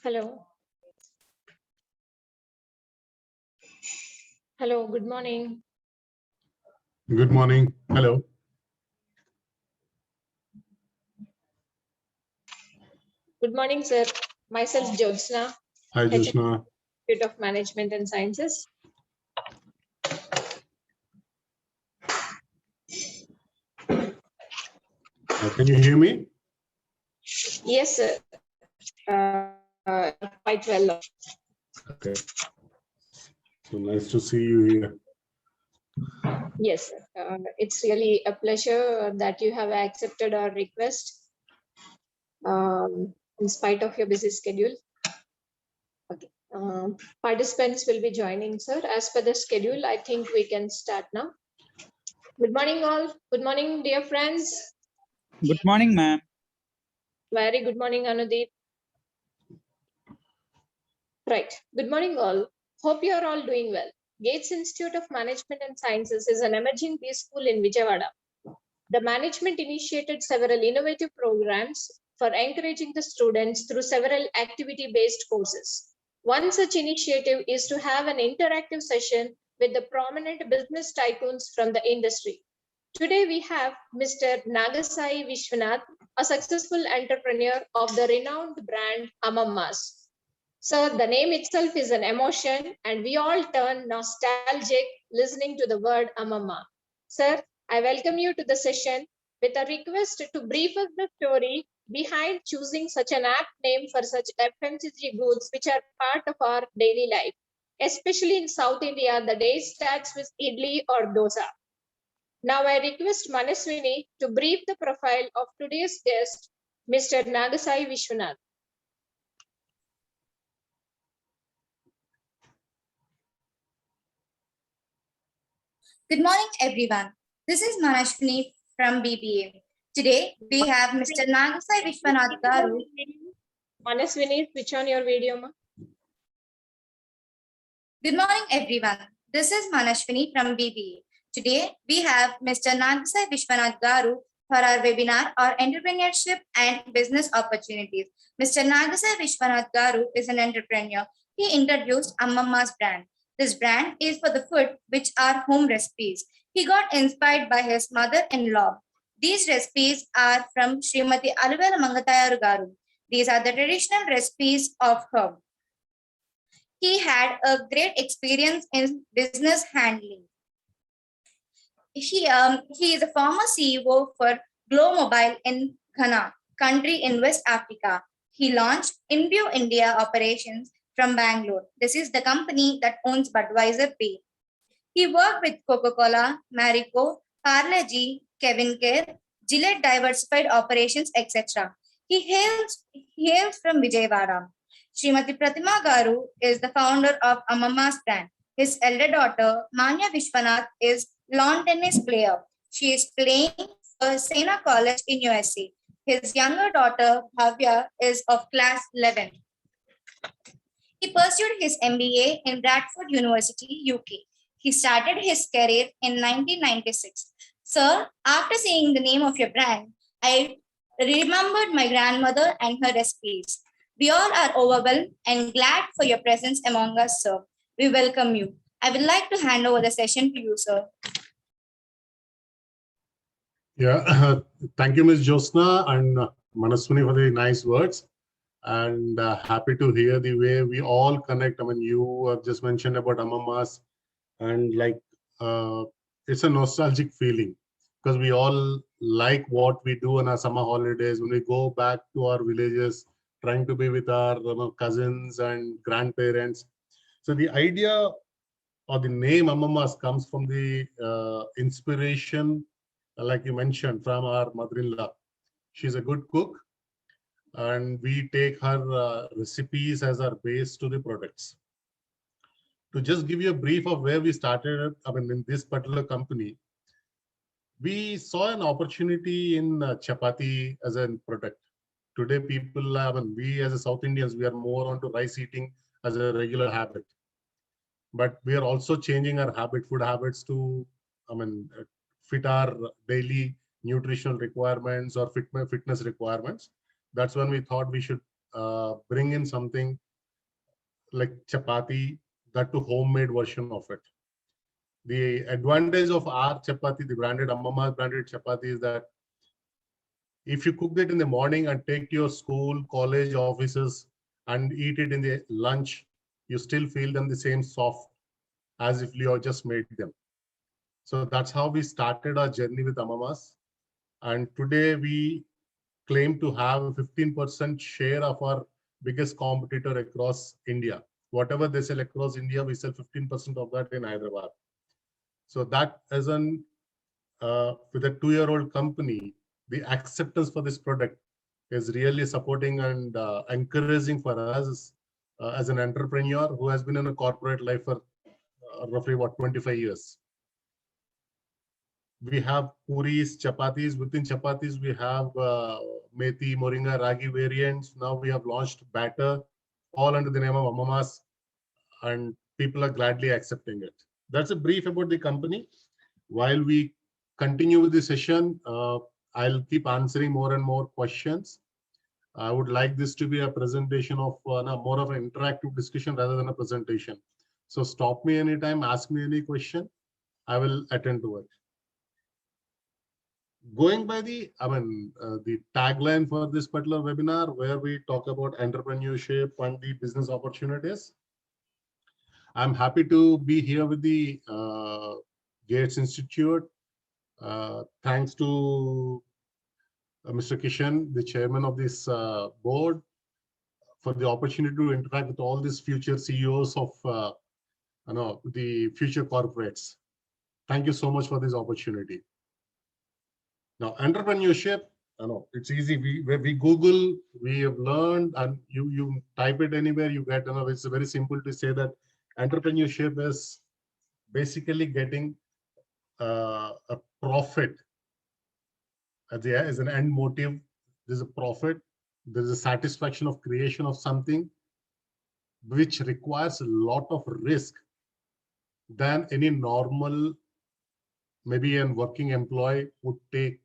Hello. Hello, good morning. Good morning. Hello. Good morning, sir. Myself, Jyotsna, Hi, Head Jyotsna. of Management and Sciences. Can you hear me? Yes, sir. Quite well. Okay. So nice to see you here. Yes, it's really a pleasure that you have accepted our request in spite of your busy schedule. Okay. Participants will be joining, sir. As per the schedule, I think we can start now. Good morning, all. Good morning, dear friends. Good morning, ma'am. Very good morning, Anudeep. Right. Good morning, all. Hope you are all doing well. Gates Institute of Management and Sciences is an emerging B school in Vijayawada. The management initiated several innovative programs for encouraging the students through several activity-based courses. One such initiative is to have an interactive session with the prominent business tycoons from the industry. Today we have Mr. Nagasai Vishwanath, a successful entrepreneur of the renowned brand Amammas. So the name itself is an emotion, and we all turn nostalgic listening to the word Amama. Sir, I welcome you to the session with a request to brief us the story behind choosing such an apt name for such FMCG goods which are part of our daily life. Especially in South India, the day starts with idli or dosa. Now I request Manaswini to brief the profile of today's guest, Mr. Nagasai Vishwanath. Good morning, everyone. This is Manashwini from BBA. Today, we have Mr. Nagasai Vishwanath Garu. Manaswini, switch on your video, ma. Good morning, everyone. This is Manashwini from BBA. Today, we have Mr. Nagasai Vishwanath Garu for our webinar on entrepreneurship and business opportunities. Mr. Nagasai Vishwanath Garu is an entrepreneur. He introduced Amamma's brand. This brand is for the food which are home recipes. He got inspired by his mother-in-law. These recipes are from Srimati Aluvela Mangatayaru Garu. These are the traditional recipes of her. He had a great experience in business handling. He is a former CEO for Glow Mobile in Ghana, country in West Africa. He launched InView India operations from Bangalore. This is the company that owns Budweiser Bay. He worked with Coca-Cola, Marico, Parle-G, Kevin Care, Gillette Diversified Operations, etc. He hails from Vijayawada. Srimati Pratima Garu is the founder of Amamma's brand. His elder daughter, Manya Vishwanath, is lawn tennis player. She is playing for Sena College in USA. His younger daughter, Bhavya, is of class 11. He pursued his MBA in Bradford University, UK. He started his career in 1996. Sir, after seeing the name of your brand, I remembered my grandmother and her recipes. We all are overwhelmed and glad for your presence among us, sir. We welcome you. I would like to hand over the session to you, sir. Yeah, thank you, Ms. Jyotsna and Manaswini for the nice words. And happy to hear the way we all connect. I mean, you have just mentioned about Amammas, and like it's a nostalgic feeling because we all like what we do on our summer holidays when we go back to our villages, trying to be with our cousins and grandparents. So the idea or the name Amammas comes from the inspiration, like you mentioned, from our mother-in-law. She's a good cook, and we take her recipes as our base to the products. To just give you a brief of where we started, I mean, in this particular company, we saw an opportunity in chapati as a product. Today, people, I mean, we as a South Indians, we are more onto rice eating as a regular habit. But we are also changing our food habits to, I mean, fit our daily nutritional requirements or fitness requirements. That's when we thought we should bring in something like chapati, that to homemade version of it. The advantage of our chapati, the branded Ammamma branded chapati, is that if you cook it in the morning and take to your school, college, offices and eat it in the lunch, you still feel them the same soft as if you have just made them. So that's how we started our journey with Ammammas. And today we claim to have a 15% share of our biggest competitor across India. Whatever they sell across India, we sell 15% of that in Hyderabad. So that as an with a 2-year-old company, the acceptance for this product is really supporting and encouraging for us as an entrepreneur who has been in a corporate life for roughly 25 years. We have puris, chapatis. Within chapatis, we have methi, moringa, ragi variants. Now we have launched batter, all under the name of Ammammas, and people are gladly accepting it. That's a brief about the company. While we continue with the session, I'll keep answering more and more questions. I would like this to be a presentation of more of an interactive discussion rather than a presentation. So stop me anytime, ask me any question. I will attend to it. Going by the tagline for this particular webinar, where we talk about entrepreneurship and the business opportunities, I'm happy to be here with the Gates Institute. Thanks to Mr. Kishan, the chairman of this board, for the opportunity to interact with all these future CEOs of the future corporates. Thank you so much for this opportunity. Now, entrepreneurship, it's easy. We Google, we have learned, and you type it anywhere, you get, it's very simple to say that entrepreneurship is basically getting a profit as an end motive. There's a profit, there's a satisfaction of creation of something which requires a lot of risk than any normal, maybe a working employee would take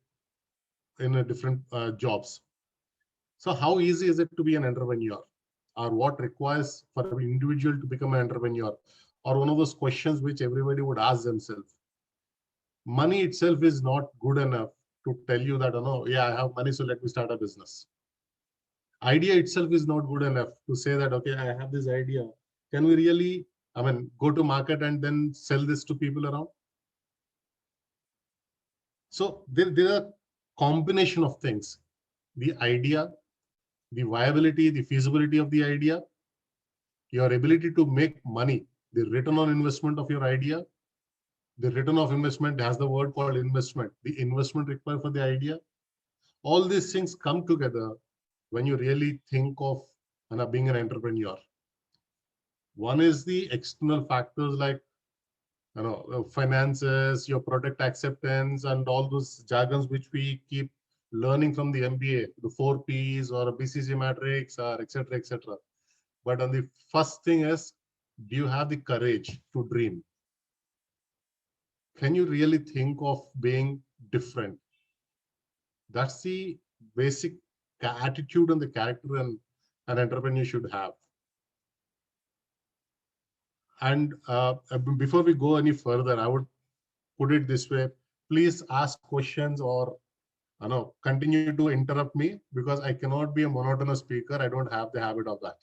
in a different jobs. So how easy is it to be an entrepreneur, or what requires for an individual to become an entrepreneur, or one of those questions which everybody would ask themselves. Money itself is not good enough to tell you that, yeah, I have money, so let me start a business. Idea itself is not good enough to say that, okay, I have this idea. Can we really, go to market and then sell this to people around? So there are combination of things: the idea, the viability, the feasibility of the idea, your ability to make money, the return on investment of your idea. The return of investment has the word called investment, the investment required for the idea. All these things come together when you really think of being an entrepreneur. One is the external factors like finances, your product acceptance, and all those jargons which we keep learning from the MBA, the 4 Ps or a BCG matrix, or etc., etc. But on the first thing is, do you have the courage to dream? Can you really think of being different? That's the basic attitude and the character an entrepreneur should have. And before we go any further, I would put it this way: please ask questions or continue to interrupt me, because I cannot be a monotonous speaker. I don't have the habit of that.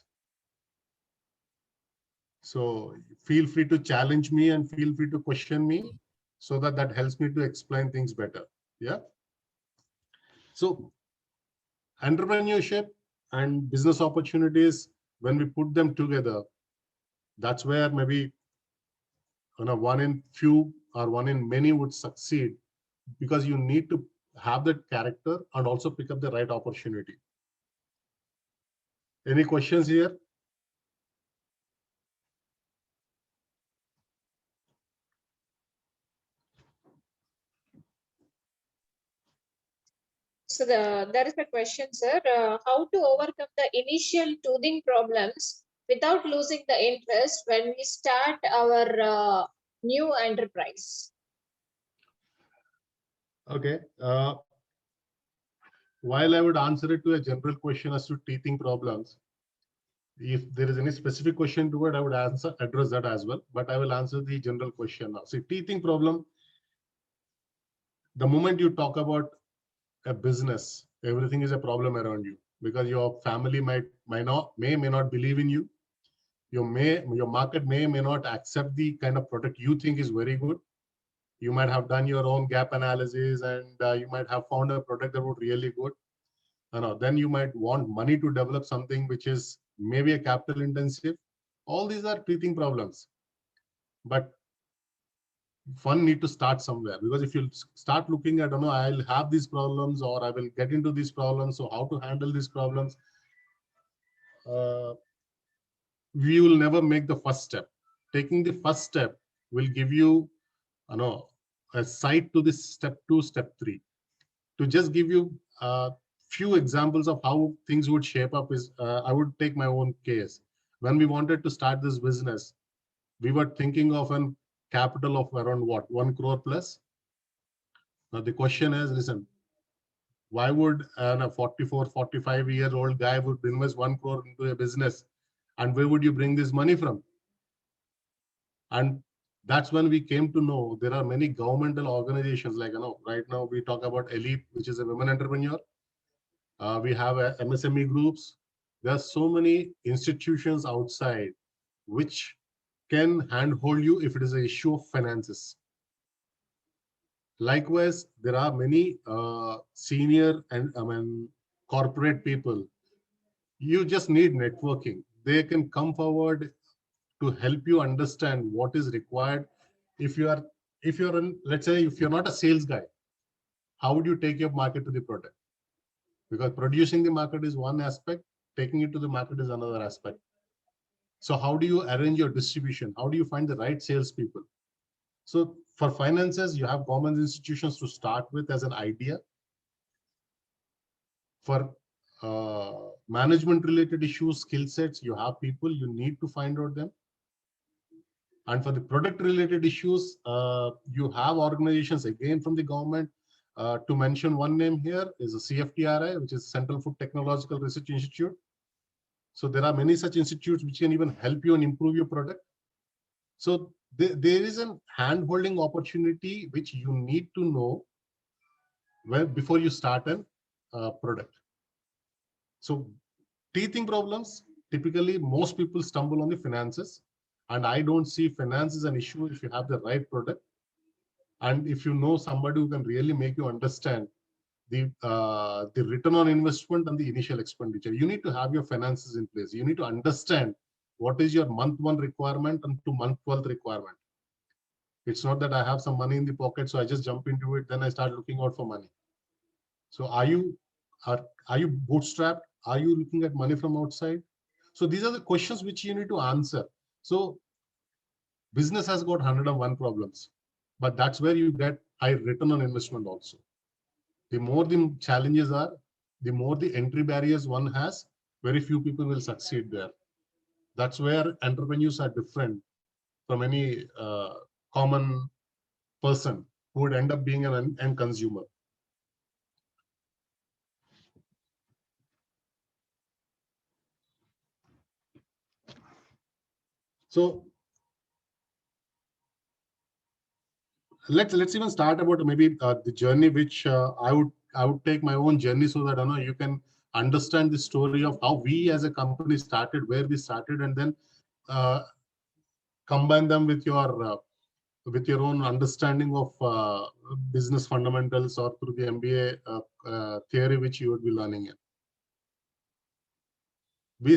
So feel free to challenge me and feel free to question me, so that helps me to explain things better. Yeah. So entrepreneurship and business opportunities, when we put them together, that's where maybe one in few or one in many would succeed, because you need to have that character and also pick up the right opportunity. Any questions here? So there is a question, sir. How to overcome the initial toothing problems without losing the interest when we start our new enterprise? Okay. while I would answer it to a general question as to teething problems, if there is any specific question to it, I would address that as well. But I will answer the general question now. See, teething problem. The moment you talk about a business, everything is a problem around you because your family may not believe in you. Your market may not accept the kind of product you think is very good. You might have done your own gap analysis and you might have found a product that would really good. Then you might want money to develop something which is maybe a capital intensive. All these are teething problems. But fun need to start somewhere, because if you start looking at, I'll have these problems or I will get into these problems, so how to handle these problems, we will never make the first step. Taking the first step will give you, a sight to this step 2, step 3. To just give you a few examples of how things would shape up is, I would take my own case. When we wanted to start this business, we were thinking of an capital of around what, 1 crore plus. Now the question is, listen, why would a 44, 45-year-old guy would invest 1 crore into a business, and where would you bring this money from? And that's when we came to know there are many governmental organizations, like, right now we talk about ELITE, which is a women entrepreneur. We have MSME groups. There are so many institutions outside which can handhold you if it is an issue of finances. Likewise, there are many senior and corporate people. You just need networking. They can come forward to help you understand what is required. If you're let's say, if you're not a sales guy, how would you take your market to the product? Because producing the market is one aspect, taking it to the market is another aspect. So how do you arrange your distribution? How do you find the right salespeople? So for finances, you have government institutions to start with as an idea. For management related issues, skill sets, you have people, you need to find out them. And for the product related issues, you have organizations again from the government. To mention one name here is the CFTRI, which is Central Food Technological Research Institute. So there are many such institutes which can even help you and improve your product. So there is a hand-holding opportunity which you need to know before you start a product. So teething problems, typically most people stumble on the finances, and I don't see finance as an issue if you have the right product. And if you know somebody who can really make you understand the return on investment and the initial expenditure, you need to have your finances in place. You need to understand what is your month 1 requirement and to month 12th requirement. It's not that I have some money in the pocket, so I just jump into it, then I start looking out for money. So are you bootstrapped? Are you looking at money from outside? So these are the questions which you need to answer. So business has got 101 problems, but that's where you get high return on investment also. The more the challenges are, the more the entry barriers one has, very few people will succeed there. That's where entrepreneurs are different from any common person who would end up being an end consumer. So let's even start about maybe the journey which I would take my own journey, so that you can understand the story of how we as a company started, where we started, and then combine them with your own understanding of business fundamentals or through the MBA theory which you would be learning in. We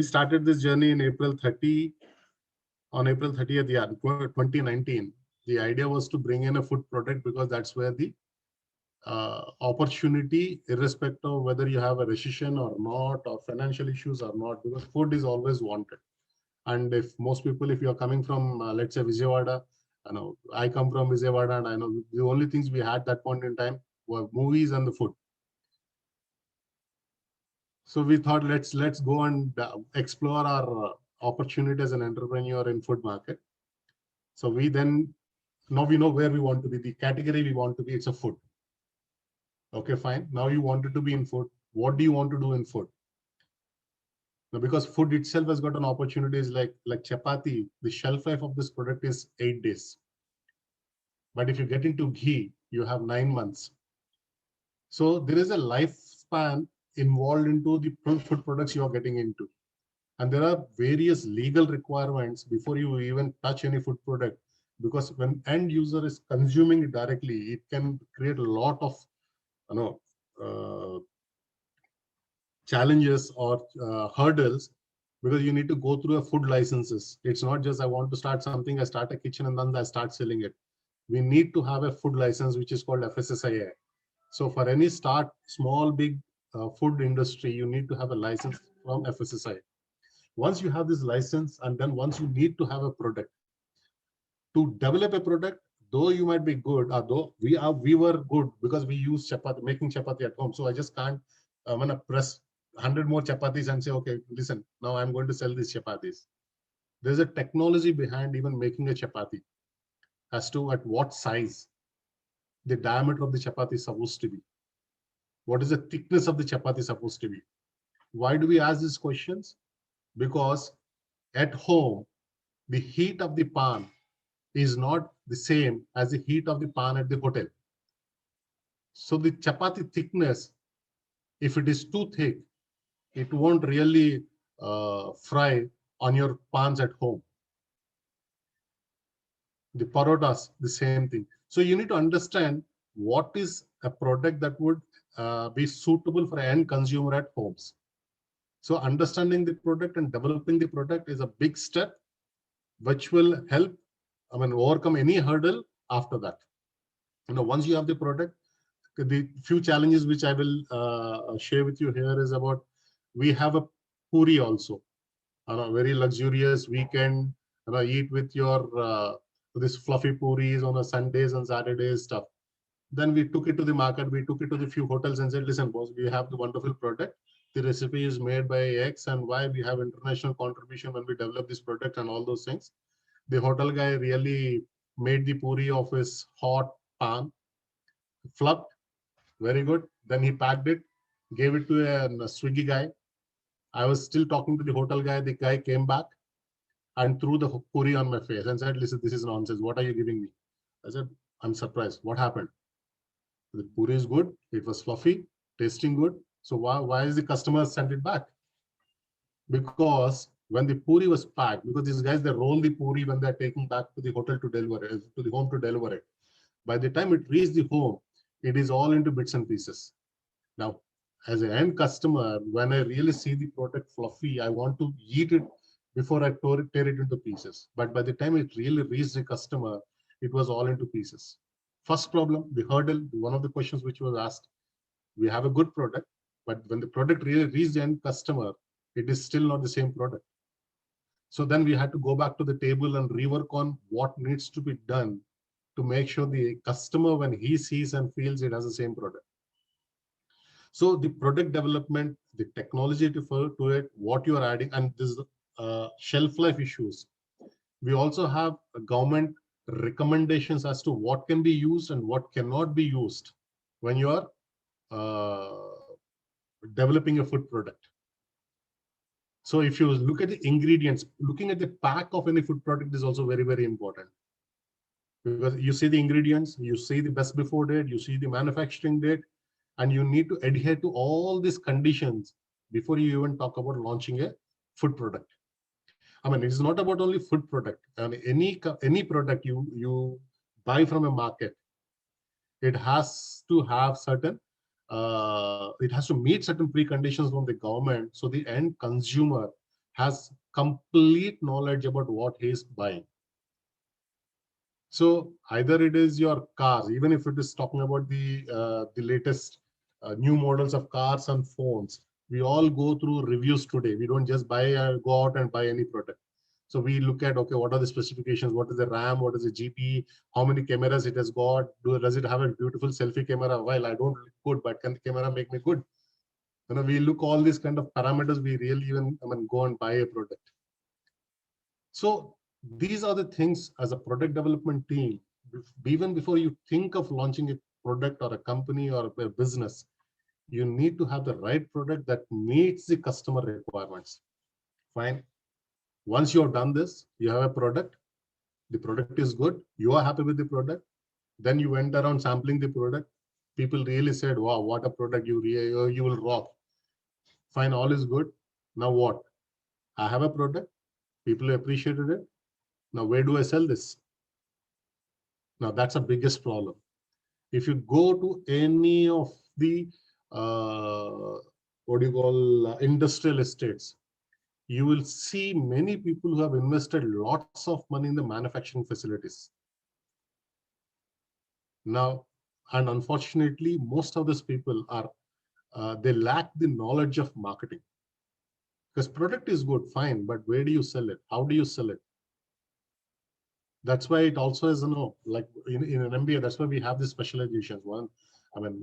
started this journey in April 30th, yeah, 2019. The idea was to bring in a food product because that's where the opportunity, irrespective of whether you have a recession or not, or financial issues or not, because food is always wanted. And if most people, if you're coming from, let's say, Vijayawada, I come from Vijayawada, and I know the only things we had that point in time were movies and the food. So we thought, let's go and explore our opportunity as an entrepreneur in food market. So now we know where we want to be, the category we want to be, it's a food. Okay, fine. Now you wanted to be in food. What do you want to do in food? Now, because food itself has got an opportunity is like chapati, the shelf life of this product is 8 days. But if you get into ghee, you have 9 months. So there is a lifespan involved into the food products you are getting into. And there are various legal requirements before you even touch any food product, because when end user is consuming it directly, it can create a lot of challenges or hurdles, because you need to go through a food licenses. It's not just I want to start something, I start a kitchen and then I start selling it. We need to have a food license, which is called FSSAI. So for any start, small, big food industry, you need to have a license from FSSAI. Once you have this license, and then once you need to have a product, to develop a product, though you might be good, or though we were good because we use chapati, making chapati at home. So I just can't, I'm gonna press 100 more chapatis and say, okay, listen, now I'm going to sell these chapatis. There's a technology behind even making a chapati as to at what size the diameter of the chapati is supposed to be. What is the thickness of the chapati supposed to be? Why do we ask these questions? Because at home, the heat of the pan is not the same as the heat of the pan at the hotel. So the chapati thickness, if it is too thick, it won't really fry on your pans at home. The parotas, the same thing. So you need to understand what is a product that would be suitable for an end consumer at homes. So understanding the product and developing the product is a big step, which will help, overcome any hurdle after that. Once you have the product, the few challenges which I will share with you here is about, we have a puri also, a very luxurious weekend, eat with your this fluffy puris on a Sundays and Saturdays stuff. Then we took it to the market, we took it to the few hotels and said, listen, boss, we have the wonderful product. The recipe is made by X and Y. We have international contribution when we develop this product and all those things. The hotel guy really made the puri of his hot pan, flubbed, very good. Then he packed it, gave it to a Swiggy guy. I was still talking to the hotel guy. The guy came back and threw the puri on my face and said, listen, this is nonsense. What are you giving me? I said, I'm surprised. What happened? The puri is good. It was fluffy, tasting good. So why is the customer sent it back? Because when the puri was packed, because these guys, they roll the puri when they're taking back to the hotel to deliver it, to the home to deliver it. By the time it reaches the home, it is all into bits and pieces. Now, as an end customer, when I really see the product fluffy, I want to eat it before I tear it into pieces. But by the time it really reached the customer, it was all into pieces. First problem, the hurdle, one of the questions which was asked, we have a good product, but when the product really reached the end customer, it is still not the same product. So then we had to go back to the table and rework on what needs to be done to make sure the customer, when he sees and feels, it has the same product. So the product development, the technology to it, what you are adding, and this shelf life issues. We also have government recommendations as to what can be used and what cannot be used when you are developing a food product. So if you look at the ingredients, looking at the pack of any food product is also very, very important. Because you see the ingredients, you see the best before date, you see the manufacturing date, and you need to adhere to all these conditions before you even talk about launching a food product. It's not about only food product. Any product you buy from a market, it has to have certain, it has to meet certain preconditions from the government, so the end consumer has complete knowledge about what he is buying. So either it is your cars, even if it is talking about the latest new models of cars and phones, we all go through reviews today. We don't just go out and buy any product. So we look at, okay, what are the specifications? What is the RAM? What is the GP? How many cameras it has got? Does it have a beautiful selfie camera? Well, I don't look good, but can the camera make me good? We look all these kind of parameters. We really even go and buy a product. So these are the things as a product development team, even before you think of launching a product or a company or a business, you need to have the right product that meets the customer requirements. Fine. Once you have done this, you have a product, the product is good, you are happy with the product, then you went around sampling the product. People really said, wow, what a product, you will rock. Fine, all is good. Now what? I have a product, people appreciated it. Now where do I sell this? Now that's the biggest problem. If you go to any of the industrial estates, you will see many people who have invested lots of money in the manufacturing facilities. Now, and unfortunately, most of these people are, they lack the knowledge of marketing. Because product is good, fine, but where do you sell it? How do you sell it? That's why it also is, like in an MBA, that's why we have the specializations. One,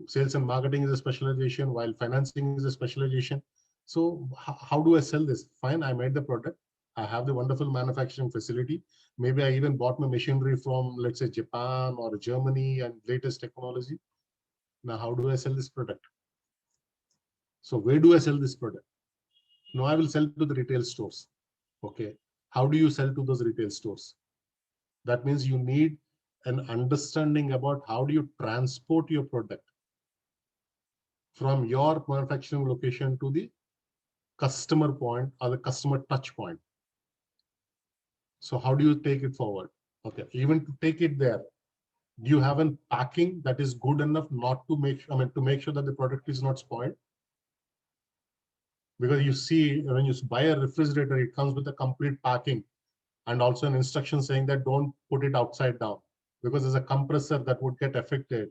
sales and marketing is a specialization, while financing is a specialization. So how do I sell this? Fine, I made the product. I have the wonderful manufacturing facility. Maybe I even bought my machinery from, let's say, Japan or Germany and latest technology. Now, how do I sell this product? So where do I sell this product? No, I will sell to the retail stores. Okay. How do you sell to those retail stores? That means you need an understanding about how do you transport your product from your manufacturing location to the customer point or the customer touch point. So how do you take it forward? Okay, even to take it there, do you have a packing that is good enough not to make, to make sure that the product is not spoiled? Because you see, when you buy a refrigerator, it comes with a complete packing and also an instruction saying that don't put it upside down, because there's a compressor that would get affected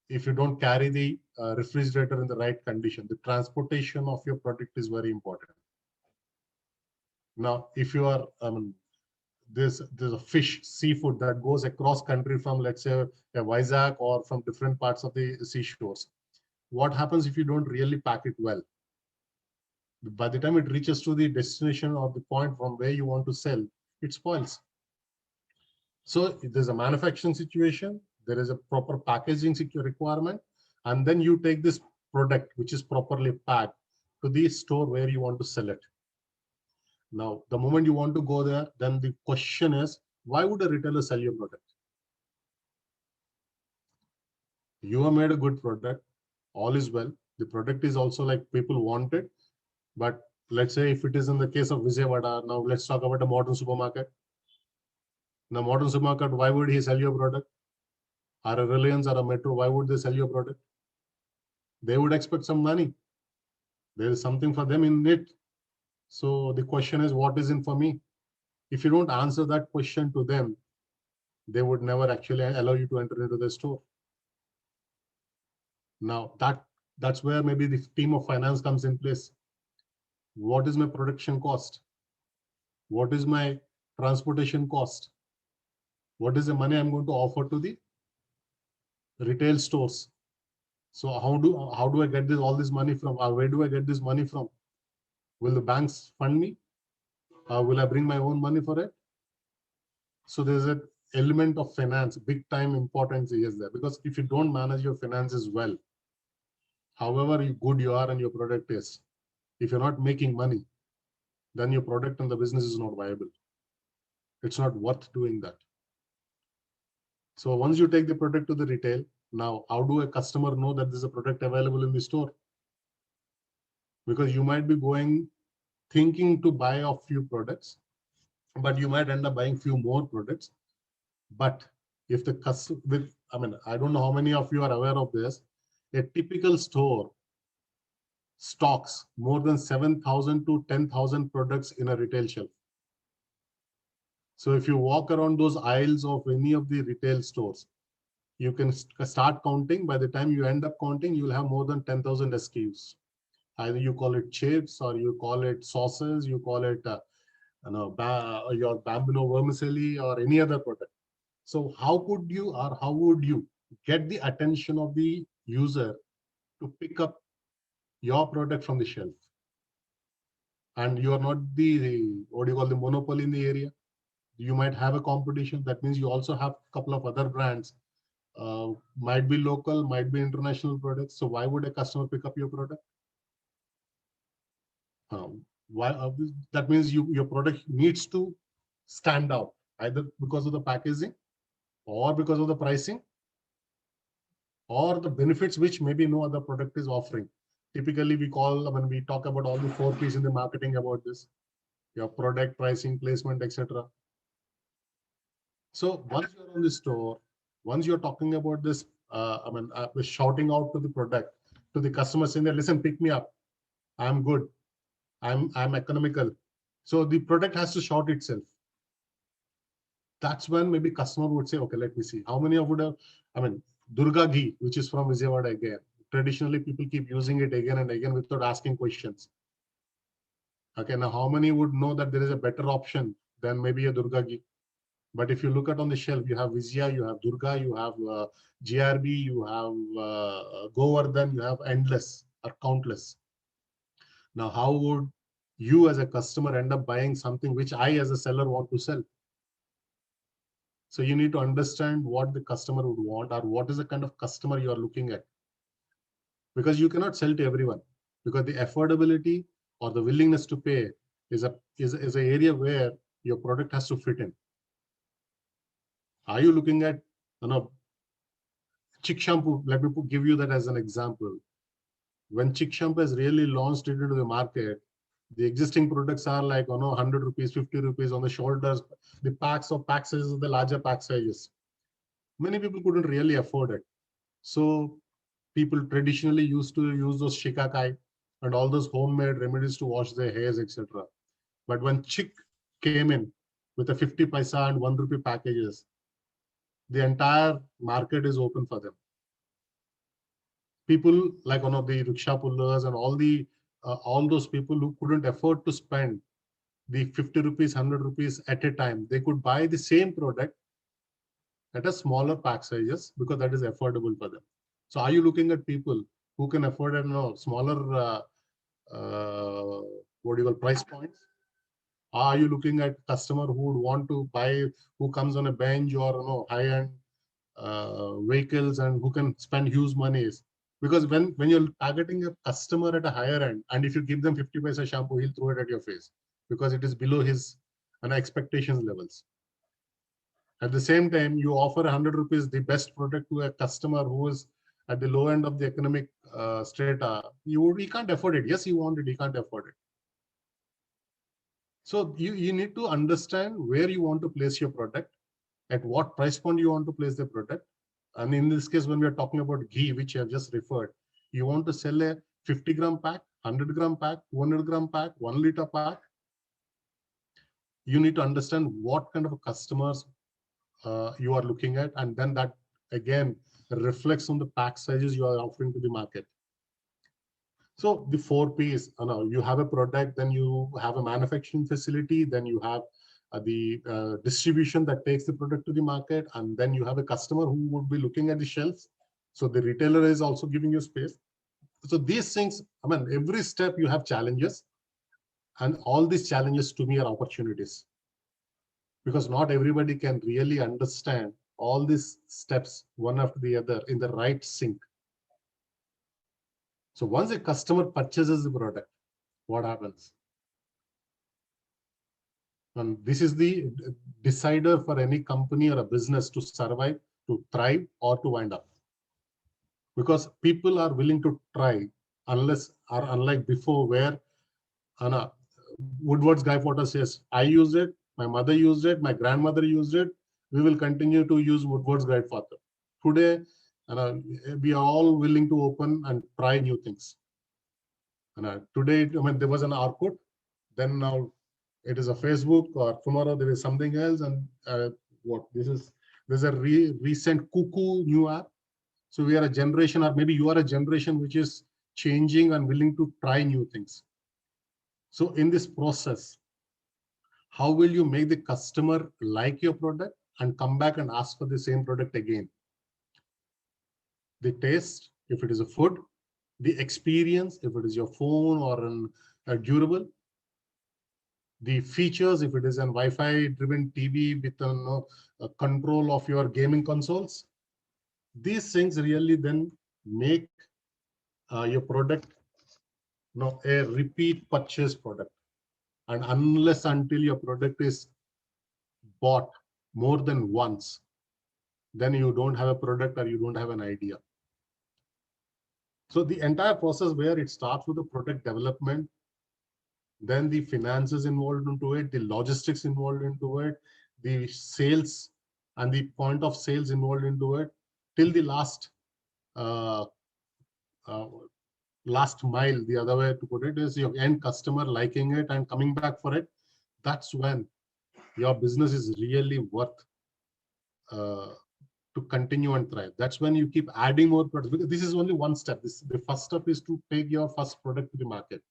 if you don't carry the refrigerator in the right condition. The transportation of your product is very important. Now, if you are, there's a fish, seafood that goes across country from, let's say, a Vizag or from different parts of the seashores. What happens if you don't really pack it well? By the time it reaches to the destination or the point from where you want to sell, it spoils. So if there's a manufacturing situation, there is a proper packaging requirement, and then you take this product, which is properly packed, to the store where you want to sell it. Now, the moment you want to go there, then the question is, why would a retailer sell your product? You have made a good product, all is well. The product is also like people want it. But let's say if it is in the case of Vijayawada, now let's talk about a modern supermarket. Now, modern supermarket, why would he sell your product? Or a Reliance or a Metro, why would they sell your product? They would expect some money. There is something for them in it. So the question is, what is in for me? If you don't answer that question to them, they would never actually allow you to enter into the store. Now, that's where maybe the team of finance comes in place. What is my production cost? What is my transportation cost? What is the money I'm going to offer to the retail stores? So how do I get all this money from? Where do I get this money from? Will the banks fund me? Will I bring my own money for it? So there's an element of finance, big time importance is there, because if you don't manage your finances well, however good you are and your product is, if you're not making money, then your product and the business is not viable. It's not worth doing that. So once you take the product to the retail, now how do a customer know that there's a product available in the store? Because you might be thinking to buy a few products, but you might end up buying few more products. But if the customer, I don't know how many of you are aware of this, a typical store stocks more than 7,000 to 10,000 products in a retail shelf. So if you walk around those aisles of any of the retail stores, you can start counting. By the time you end up counting, you will have more than 10,000 SKUs. Either you call it chips, or you call it sauces, you call it your Bambino vermicelli or any other product. So how would you get the attention of the user to pick up your product from the shelf? And you are not the monopoly in the area. You might have a competition. That means you also have a couple of other brands might be local, might be international products. So why would a customer pick up your product? Why? That means your product needs to stand out, either because of the packaging, or because of the pricing, or the benefits which maybe no other product is offering. Typically, we call, when we talk about all the 4 P's in the marketing about this, your product, pricing, placement, etc. So once you're on the store, once you're talking about this, shouting out to the product, to the customer, saying that, listen, pick me up. I'm good. I'm economical. So the product has to shout itself. That's when maybe customer would say, okay, let me see. How many of would have, Durga ghee, which is from Vijayawada again. Traditionally, people keep using it again and again without asking questions. Okay, now how many would know that there is a better option than maybe a Durga ghee? But if you look at on the shelf, you have Vijaya, you have Durga, you have GRB, you have Govardhan, you have endless or countless. Now, how would you as a customer end up buying something which I as a seller want to sell? So you need to understand what the customer would want, or what is the kind of customer you are looking at. Because you cannot sell to everyone, because the affordability or the willingness to pay is an area where your product has to fit in. Are you looking at, Chick shampoo? Let me give you that as an example. When Chick shampoo has really launched it into the market, the existing products are like 100 rupees, 50 rupees on the shoulders. The packs of pack sizes, the larger pack sizes. Many people couldn't really afford it. So people traditionally used to use those shikakai and all those homemade remedies to wash their hairs, etc. But when Chick came in with a 50 paisa and 1 rupee packages, the entire market is open for them. People like one of the rickshaw pullers and all those people who couldn't afford to spend the 50 rupees, 100 rupees at a time, they could buy the same product at a smaller pack sizes because that is affordable for them. So are you looking at people who can afford a smaller price points? Are you looking at customer who would want to buy, who comes on a bench or high-end vehicles and who can spend huge monies? Because when you're targeting a customer at a higher end, and if you give them 50 paisa shampoo, he'll throw it at your face because it is below his expectations levels. At the same time, you offer 100 rupees, the best product, to a customer who is at the low end of the economic strata. He can't afford it. Yes, he want it, he can't afford it. So you need to understand where you want to place your product, at what price point you want to place the product. And in this case, when we are talking about ghee, which I have just referred, you want to sell a 50-gram pack, 100-gram pack, 200-gram pack, 1 liter pack. You need to understand what kind of customers you are looking at, and then that again reflects on the pack sizes you are offering to the market. So the 4 P's, you have a product, then you have a manufacturing facility, then you have the distribution that takes the product to the market, and then you have a customer who would be looking at the shelves. So the retailer is also giving you space. So these things, every step you have challenges, and all these challenges to me are opportunities, because not everybody can really understand all these steps one after the other in the right sync. So once a customer purchases the product, what happens? And this is the decider for any company or a business to survive, to thrive, or to wind up. Because people are willing to try, unlike before, where Woodward's Guy Potter says, I used it, my mother used it, my grandmother used it, we will continue to use Woodward's Guy Potter. Today, we are all willing to open and try new things. Today, there was an Orkut, then now it is a Facebook, or tomorrow there is something else, and there's a recent Cuckoo new app. So we are a generation, or maybe you are a generation which is changing and willing to try new things. So in this process, how will you make the customer like your product and come back and ask for the same product again? The taste, if it is a food, the experience, if it is your phone or a durable, the features, if it is an Wi-Fi driven TV with a control of your gaming consoles, These things really then make your product a repeat purchase product. And unless until your product is bought more than once, then you don't have a product or you don't have an idea. So the entire process where it starts with the product development, then the finances involved into it, the logistics involved into it, the sales and the point of sales involved into it, till the last last mile, the other way to put it is your end customer liking it and coming back for it. That's when your business is really worth to continue and thrive. That's when you keep adding more products, because this is only one step. The first step is to take your first product to the market.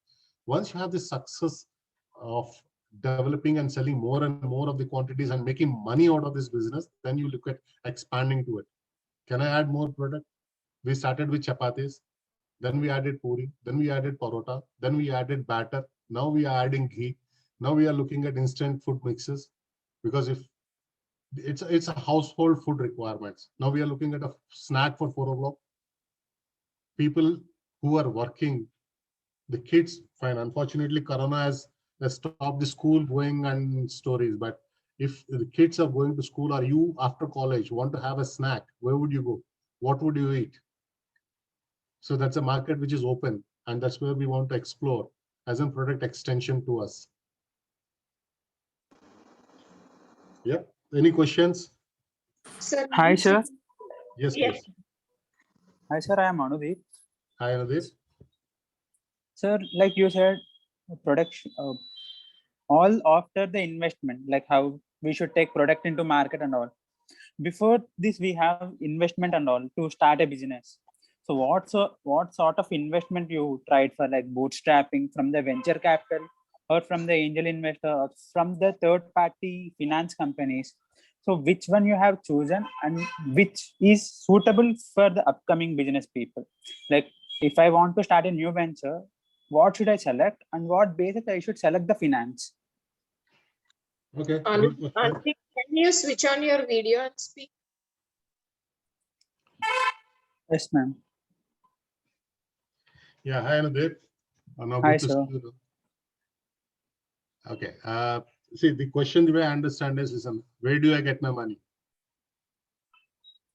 Once you have the success of developing and selling more and more of the quantities and making money out of this business, then you look at expanding to it. Can I add more product? We started with chapatis, then we added puri, then we added parota, then we added batter. Now we are adding ghee. Now we are looking at instant food mixes, because if it's a household food requirements. Now we are looking at a snack for 4 o'clock. People who are working, the kids, fine. Unfortunately, Corona has stopped the school going and stories. But if the kids are going to school, or you after college want to have a snack, where would you go? What would you eat? So that's a market which is open, and that's where we want to explore as a product extension to us. Yeah. Any questions? Sir, Hi, sir. Yes, Yes. please. Hi, sir. I am Anudeep. Hi, Anudeep. Sir, like you said, production, all after the investment, like how we should take product into market and all. Before this, we have investment and all to start a business. So what sort of investment you tried for, like bootstrapping from the venture capital or from the angel investor or from the third party finance companies? So which one you have chosen and which is suitable for the upcoming business people? Like if I want to start a new venture, what should I select and what basis I should select the finance? Okay. Anudeep, can you switch on your video and speak? Yes, ma'am. Yeah, hi, Anudeep. Now Hi, good to sir. see you. Okay. See, the question the way I understand is, listen, where do I get my money?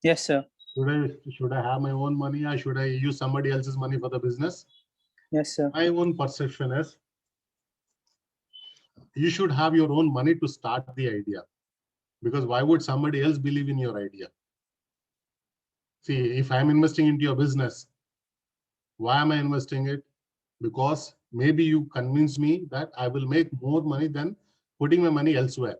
Yes, sir. Should I have my own money, or should I use somebody else's money for the business? Yes, sir. My own perception is you should have your own money to start the idea, because why would somebody else believe in your idea? See, if I'm investing into your business, why am I investing it? Because maybe you convince me that I will make more money than putting my money elsewhere.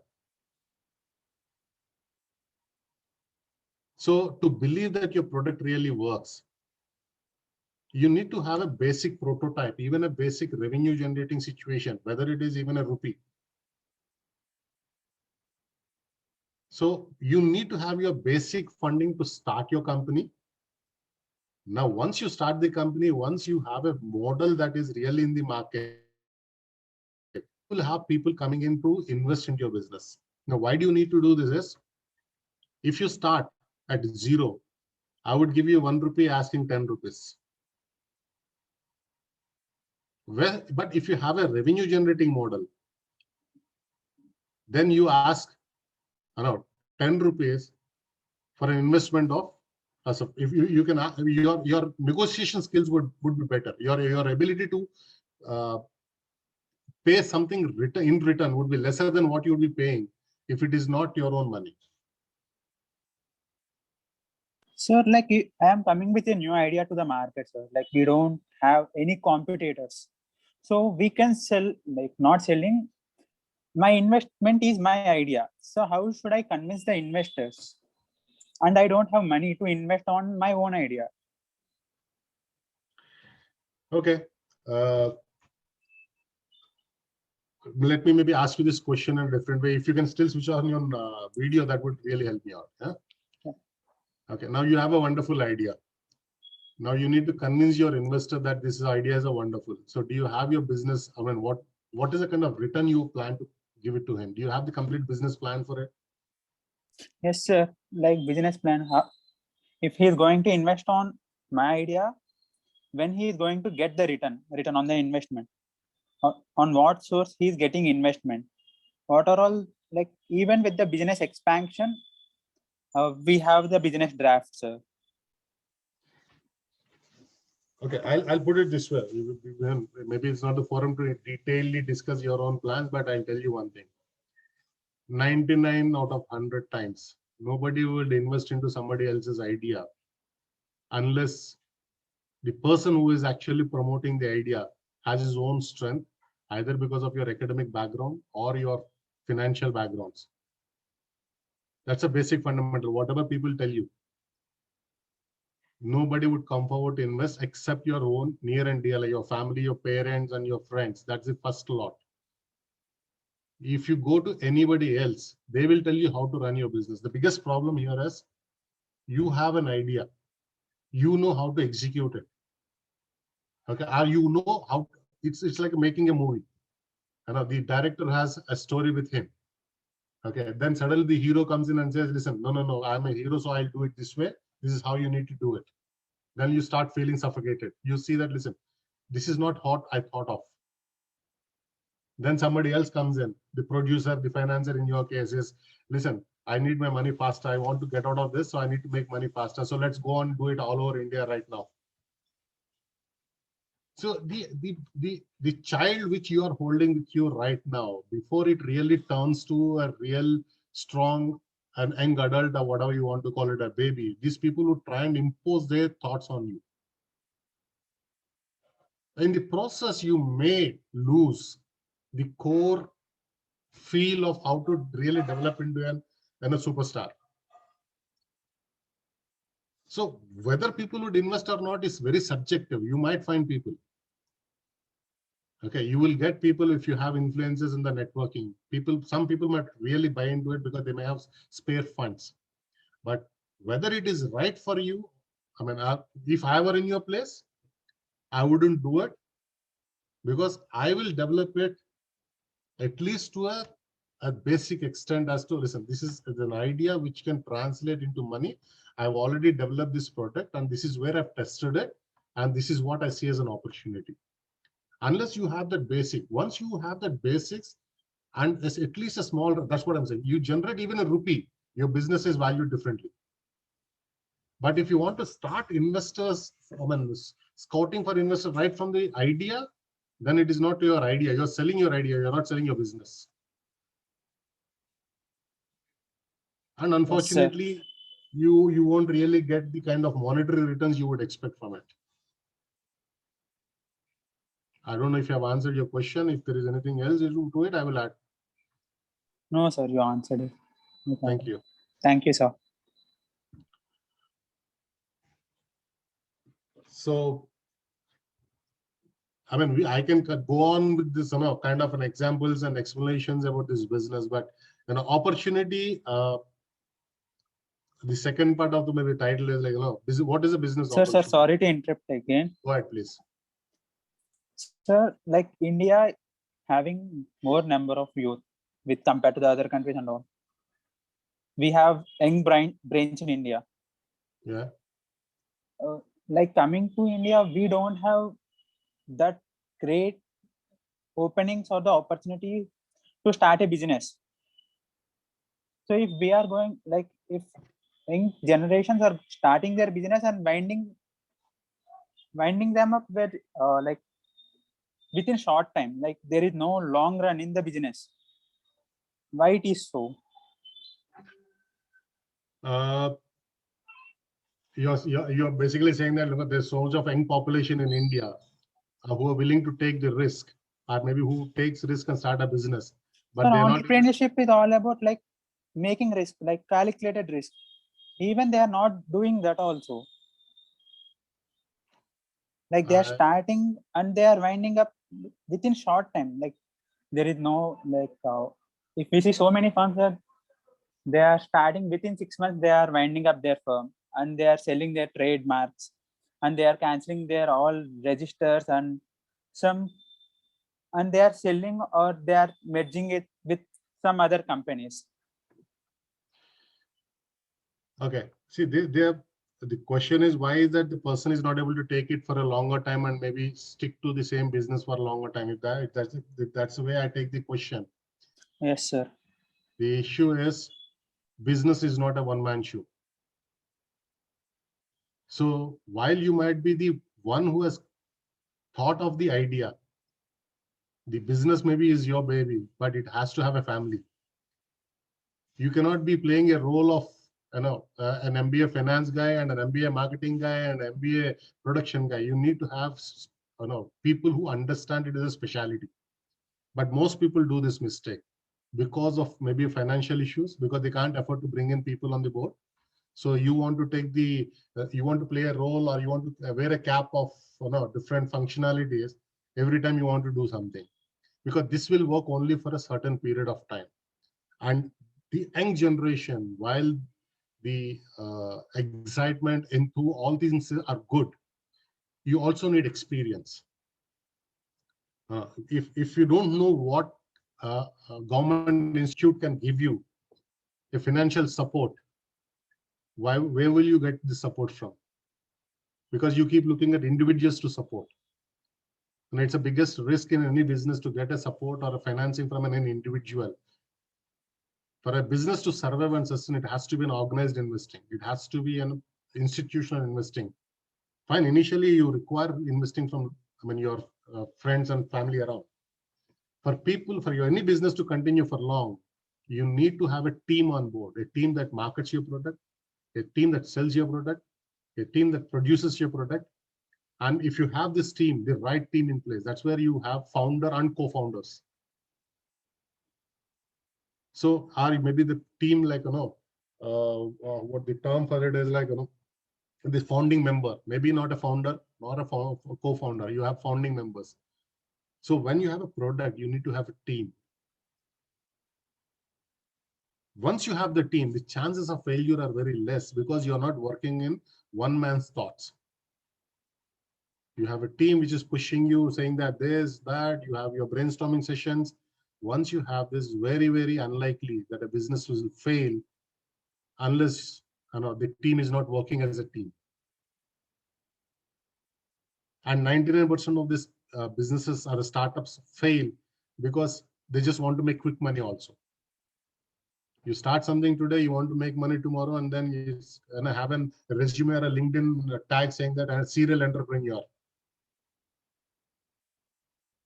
So to believe that your product really works, you need to have a basic prototype, even a basic revenue generating situation, whether it is even a rupee. So you need to have your basic funding to start your company. Now, once you start the company, once you have a model that is really in the market, you will have people coming in to invest into your business. Now, why do you need to do this is, if you start at zero, I would give you 1 rupee asking 10 rupees. Well, but if you have a revenue generating model, then you ask around 10 rupees for an investment of, so if you can, your negotiation skills would be better. Your ability to pay something in return would be lesser than what you would be paying if it is not your own money. Sir, like I am coming with a new idea to the market, sir. Like we don't have any competitors. So we can sell, like not selling. My investment is my idea. So how should I convince the investors? And I don't have money to invest on my own idea. Okay. Let me maybe ask you this question in a different way. If you can still switch on your video, that would really help me out. Yeah? Yeah. Okay. Now you have a wonderful idea. Now you need to convince your investor that this idea is a wonderful. So do you have your business? I mean, what is the kind of return you plan to give it to him? Do you have the complete business plan for it? Yes, sir. Like business plan. if he is going to invest on my idea, when he is going to get the return on the investment, on what source he is getting investment, what are all, like even with the business expansion, we have the business draft, sir. Okay, I'll put it this way. Maybe it's not the forum to detailedly discuss your own plans, but I'll tell you one thing. 99 out of 100 times, nobody would invest into somebody else's idea unless the person who is actually promoting the idea has his own strength, either because of your academic background or your financial backgrounds. That's a basic fundamental. Whatever people tell you, nobody would come forward to invest except your own near and dear, like your family, your parents, and your friends. That's the first lot. If you go to anybody else, they will tell you how to run your business. The biggest problem here is you have an idea, you know how to execute it. Okay, or you know how it's like making a movie. You know, the director has a story with him. Okay, then suddenly the hero comes in and says, listen, no, I'm a hero, so I'll do it this way. This is how you need to do it. Then you start feeling suffocated. You see that, listen, this is not what I thought of. Then somebody else comes in, the producer, the financier in your case is, listen, I need my money faster. I want to get out of this, so I need to make money faster. So let's go and do it all over India right now. So the child which you are holding with you right now, before it really turns to a real strong and young adult or whatever you want to call it, a baby, these people would try and impose their thoughts on you. In the process, you may lose the core feel of how to really develop into a superstar. So whether people would invest or not is very subjective. You might find people. Okay, you will get people if you have influences in the networking. Some people might really buy into it because they may have spare funds. But whether it is right for you, I mean, if I were in your place, I wouldn't do it, because I will develop it at least to a basic extent as to, listen, this is an idea which can translate into money. I've already developed this product and this is where I've tested it. And this is what I see as an opportunity. Unless you have that basic, once you have that basics and there's at least a small, that's what I'm saying. You generate even a rupee, your business is valued differently. But if you want to start investors, I mean, scouting for investors right from the idea, then it is not your idea. You're selling your idea. You're not selling your business. And unfortunately, you won't really get the kind of monetary returns you would expect from it. I don't know if you have answered your question. If there is anything else to it, I will add. No, sir, you answered it. No problem. Thank you. Thank you, sir. So, I mean, I can go on with this, kind of an examples and explanations about this business, but opportunity. The second part of the maybe title is like, what is a business opportunity? Sir, sorry to interrupt again. Go ahead, please. Sir, like India having more number of youth with compared to the other countries and all. We have young brains in India. Yeah. Like coming to India, we don't have that great openings or the opportunity to start a business. So if we are going, like if young generations are starting their business and winding them up with like within short time, like there is no long run in the business. Why it is so? You're basically saying that there's so much of young population in India who are willing to take the risk, or maybe who takes risk and start a business. But entrepreneurship is all about like making risk, like calculated risk. Even they are not doing that also. Like they are starting and they are winding up within short time. Like there is no like if we see so many firms that they are starting within 6 months, they are winding up their firm and they are selling their trademarks and they are canceling their all registers and they are selling or they are merging it with some other companies. Okay, see, the question is, why is that the person is not able to take it for a longer time and maybe stick to the same business for a longer time? If that's the way I take the question. Yes, sir. The issue is business is not a one-man show. So while you might be the one who has thought of the idea, the business maybe is your baby, but it has to have a family. You cannot be playing a role of an MBA finance guy and an MBA marketing guy and an MBA production guy. You need to have people who understand it as a specialty. But most people do this mistake because of maybe financial issues, because they can't afford to bring in people on the board. So you want to take you want to play a role, or you want to wear a cap of different functionalities every time you want to do something, because this will work only for a certain period of time. And the young generation, while the excitement into all these things are good, you also need experience. If you don't know what a government institute can give you, a financial support, where will you get the support from? Because you keep looking at individuals to support. And it's the biggest risk in any business to get a support or a financing from an individual. For a business to survive and sustain, it has to be an organized investing. It has to be an institutional investing. Fine, initially you require investing from your friends and family around. For any business to continue for long, you need to have a team on board, a team that markets your product, a team that sells your product, a team that produces your product. And if you have this team, the right team in place, that's where you have founder and co-founders. So, or maybe the team, what the term for it is, the founding member, maybe not a founder nor a co-founder, you have founding members. So when you have a product, you need to have a team. Once you have the team, the chances of failure are very less, because you're not working in one man's thoughts. You have a team which is pushing you, saying that this, that, you have your brainstorming sessions. Once you have this, very, very unlikely that a business will fail unless the team is not working as a team. And 99% of these businesses or the startups fail because they just want to make quick money also. You start something today, you want to make money tomorrow, and then you have a resume or a LinkedIn tag saying that I'm a serial entrepreneur.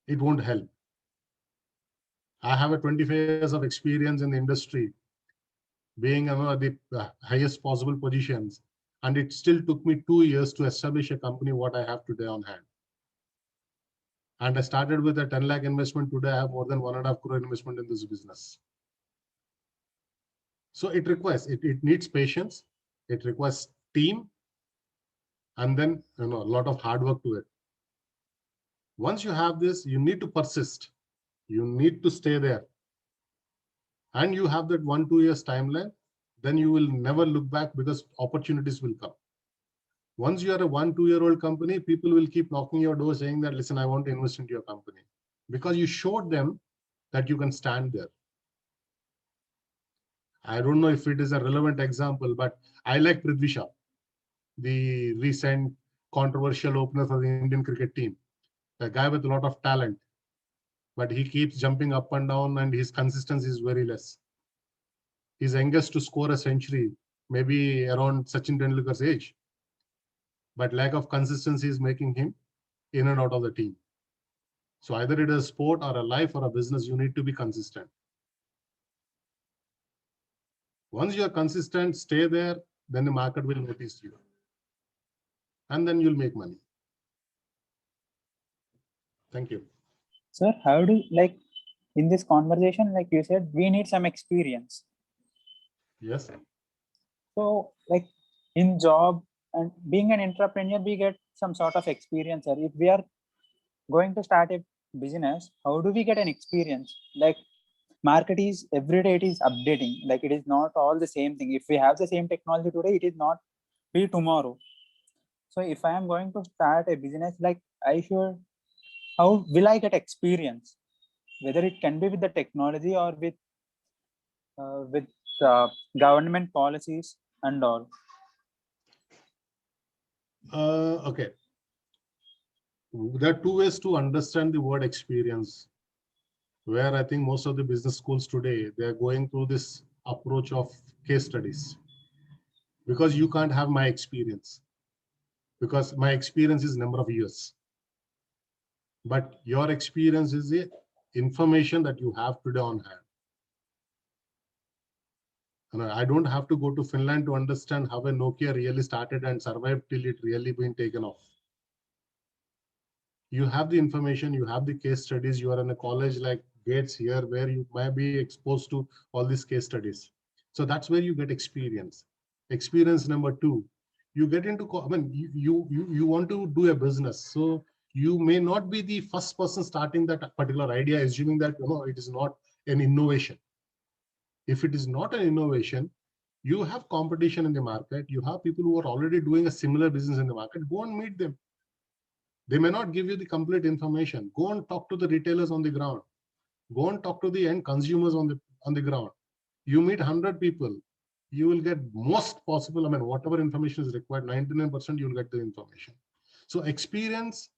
It won't help. I have a 25 years of experience in the industry, being at the highest possible positions, and it still took me 2 years to establish a company what I have today on hand. And I started with a 10 lakh investment. Today I have more than 1.5 crore investment in this business. So it requires, it needs patience, it requires team, and then a lot of hard work to it. Once you have this, you need to persist. You need to stay there. And you have that 1-2 years timeline, then you will never look back, because opportunities will come. Once you are a 1-2 year old company, people will keep knocking your door saying that, listen, I want to invest into your company, because you showed them that you can stand there. I don't know if it is a relevant example, but I like Prithvi Shaw, the recent controversial opener for the Indian cricket team. A guy with a lot of talent, but he keeps jumping up and down, and his consistency is very less. He's youngest to score a century, maybe around Sachin Tendulkar's age. But lack of consistency is making him in and out of the team. So either it is a sport or a life or a business, you need to be consistent. Once you are consistent, stay there, then the market will notice you. And then you'll make money. Thank you. Sir, how do, in this conversation, like you said, we need some experience. Yes. So in job and being an entrepreneur, we get some sort of experience. Sir, if we are going to start a business, how do we get an experience? Market is every day, it is updating. It is not all the same thing. If we have the same technology today, it is not be tomorrow. So if I am going to start a business, how will I get experience? Whether it can be with the technology or with government policies and all. Okay. There are two ways to understand the word experience, where I think most of the business schools today, they are going through this approach of case studies. Because you can't have my experience, because my experience is number of years. But your experience is the information that you have today on hand. And I don't have to go to Finland to understand how a Nokia really started and survived till it really been taken off. You have the information, you have the case studies, you are in a college like Gates here, where you might be exposed to all these case studies. So that's where you get experience. Experience number two, you get into, I mean, you want to do a business. So you may not be the first person starting that particular idea, assuming that, it is not an innovation. If it is not an innovation, you have competition in the market. You have people who are already doing a similar business in the market. Go and meet them. They may not give you the complete information. Go and talk to the retailers on the ground. Go and talk to the end consumers on the ground. You meet 100 people, you will get most possible, I mean, whatever information is required, 99% you'll get the information. So experience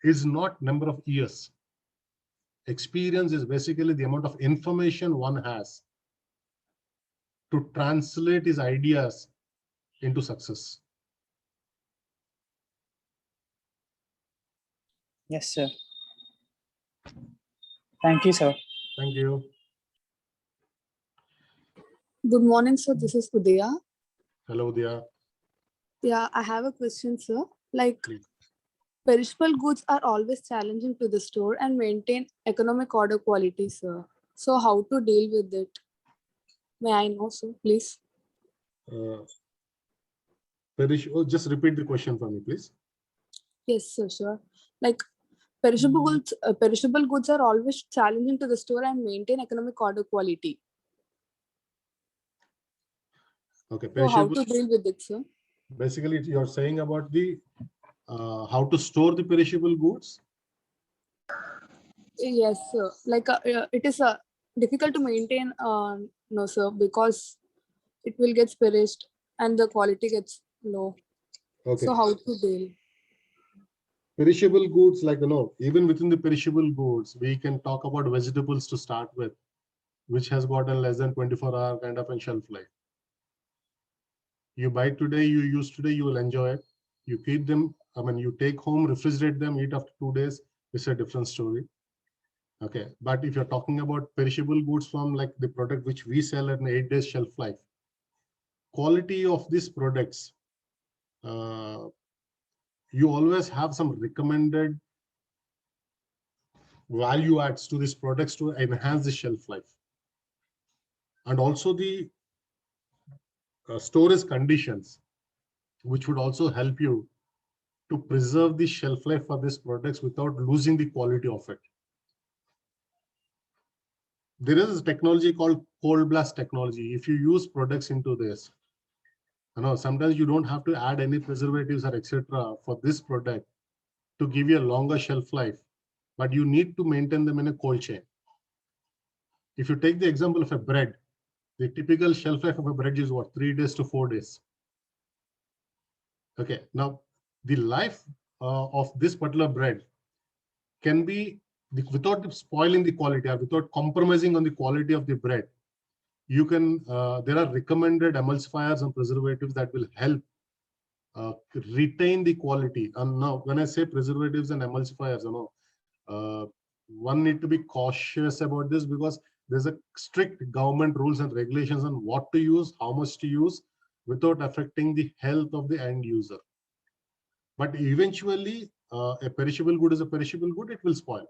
is not number of years. Experience is basically the amount of information one has to translate his ideas into success. Yes, sir. Thank you, sir. Thank you. Good morning, sir. This is Udaya. Hello, Dia. Yeah, I have a question, sir. Like, Please. perishable goods are always challenging to the store and maintain economic order quality, sir. So, how to deal with it? May I know, sir, please? Just repeat the question for me, please. Yes, sir, sure. Like, perishable goods are always challenging to the store and maintain economic order quality. Okay, So, how perishable. to deal with it, sir? Basically, you're saying about the how to store the perishable goods. Yes, sir. Like, it is difficult to maintain, no, sir, because it will get perished and the quality gets low. Okay. So, how to deal? Perishable goods, like, even within the perishable goods, we can talk about vegetables to start with, which has got a less than 24-hour kind of a shelf life. You buy today, you use today, you will enjoy it. You keep them, I mean, you take home, refrigerate them, eat after 2 days, it's a different story. Okay, but if you're talking about perishable goods from like the product which we sell at an 8 days shelf life, quality of these products, you always have some recommended value adds to these products to enhance the shelf life. And also the storage conditions, which would also help you to preserve the shelf life for these products without losing the quality of it. There is a technology called cold blast technology. If you use products into this, sometimes you don't have to add any preservatives or etc. for this product to give you a longer shelf life, but you need to maintain them in a cold chain. If you take the example of a bread, the typical shelf life of a bread is what, 3 days to 4 days. Okay, now the life of this particular bread can be, without spoiling the quality or without compromising on the quality of the bread, you can, there are recommended emulsifiers and preservatives that will help retain the quality. And now when I say preservatives and emulsifiers, one need to be cautious about this, because there's a strict government rules and regulations on what to use, how much to use, without affecting the health of the end user. But eventually, a perishable good is a perishable good, it will spoil.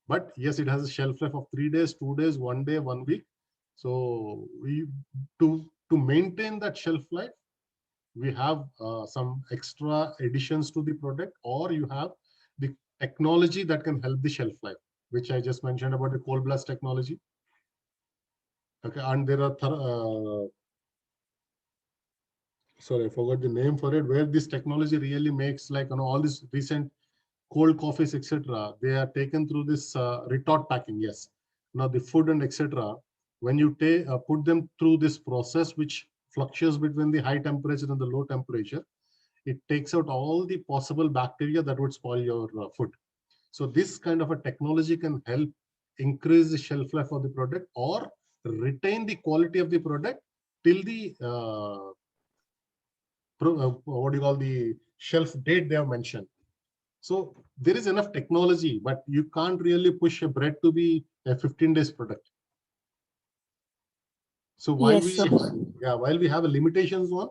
But yes, it has a shelf life of 3 days, 2 days, 1 day, 1 week. So to maintain that shelf life, we have some extra additions to the product, or you have the technology that can help the shelf life, which I just mentioned about the cold blast technology. Okay, and there are sorry, I forgot the name for it, where this technology really makes, like, all these recent cold coffees, etc. They are taken through this retort packing. Yes. Now the food and etc. When you put them through this process, which fluctuates between the high temperature and the low temperature, it takes out all the possible bacteria that would spoil your food. So this kind of a technology can help increase the shelf life of the product or retain the quality of the product till the what do you call the shelf date they have mentioned. So there is enough technology, but you can't really push a bread to be a 15 days product. So while Yes, sir. while we have a limitations on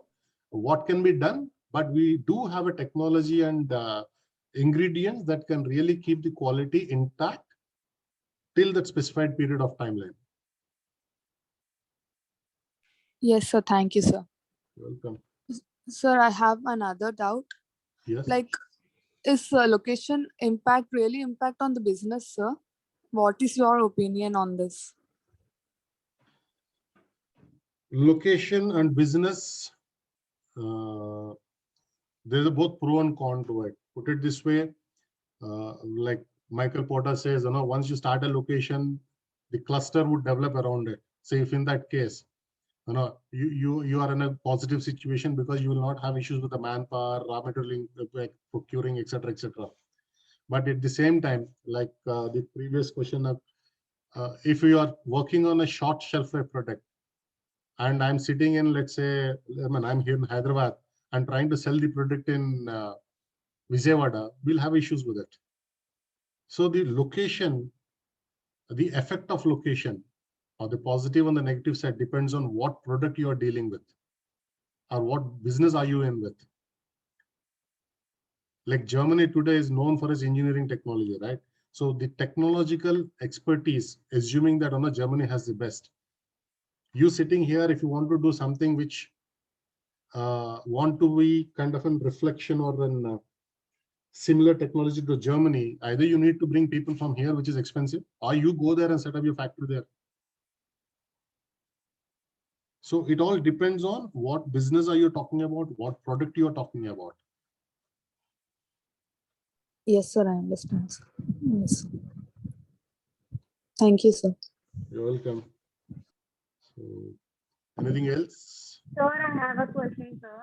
what can be done, but we do have a technology and ingredients that can really keep the quality intact till that specified period of timeline. Yes, sir. Thank you, sir. Welcome. Sir, I have another doubt. Yes. Like, is location impact really impact on the business, sir? What is your opinion on this? Location and business, there's a both pro and con to it. Put it this way, like Michael Porter says, once you start a location, the cluster would develop around it. So if in that case, you are in a positive situation because you will not have issues with the manpower, raw material procuring, etc., etc. But at the same time, like the previous question of, if you are working on a short shelf life product, and I'm sitting in, let's say, I'm here in Hyderabad and trying to sell the product in Vijayawada, we'll have issues with it. So the location, the effect of location, or the positive and the negative side depends on what product you are dealing with or what business are you in with. Like Germany today is known for its engineering technology, right? So the technological expertise, assuming that Germany has the best. You sitting here, if you want to do something which want to be kind of a reflection or an similar technology to Germany, either you need to bring people from here, which is expensive, or you go there and set up your factory there. So it all depends on what business are you talking about, what product you are talking about. Yes, sir. I understand, sir. Yes. Thank you, sir. You're welcome. So anything else? Sir, I have a question, sir.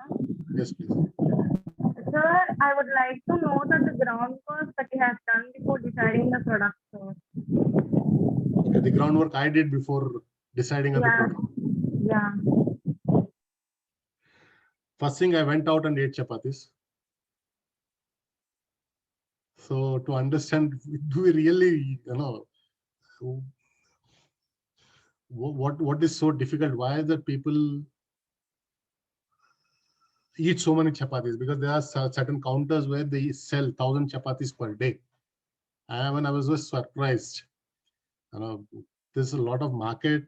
Yes, please. Sir, I would like to know the groundwork that you have done before deciding the product, sir. Okay, the groundwork I did before deciding on the product. Yeah. First thing, I went out and ate chapatis. So to understand, do we really, what is so difficult? Why is that people eat so many chapatis? Because there are certain counters where they sell 1,000 chapatis per day. And I was just surprised. There's a lot of market,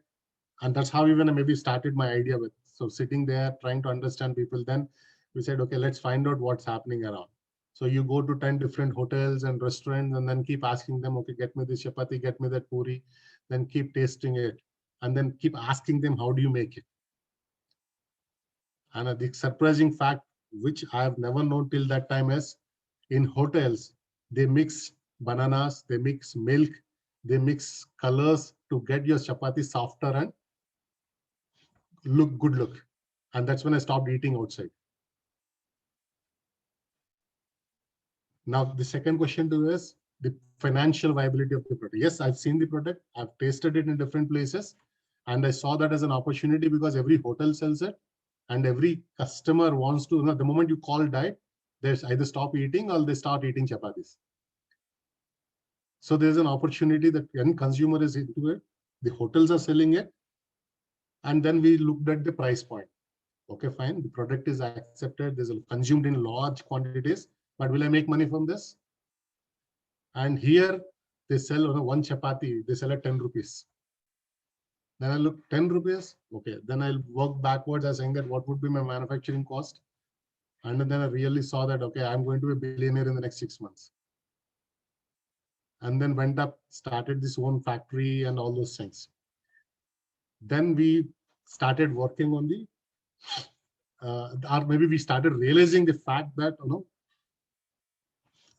and that's how even I maybe started my idea with. So sitting there trying to understand people, then we said, okay, let's find out what's happening around. So you go to 10 different hotels and restaurants and then keep asking them, okay, get me this chapati, get me that puri, then keep tasting it, and then keep asking them, how do you make it? And the surprising fact, which I have never known till that time, is in hotels, they mix bananas, they mix milk, they mix colors to get your chapati softer and good look. And that's when I stopped eating outside. Now, the second question to you is the financial viability of the product. Yes, I've seen the product, I've tasted it in different places, and I saw that as an opportunity because every hotel sells it and every customer wants to, the moment you call diet, there's either stop eating or they start eating chapatis. So there's an opportunity that end consumer is into it, the hotels are selling it, and then we looked at the price point. Okay, fine, the product is accepted, there's consumed in large quantities, but will I make money from this? And here they sell one chapati, they sell at 10 rupees. Then I look 10 rupees. Okay, then I'll work backwards as saying that what would be my manufacturing cost. And then I really saw that, okay, I'm going to be a billionaire in the next 6 months. And then went up, started this own factory and all those things. Then we started working on the, or maybe we started realizing the fact that,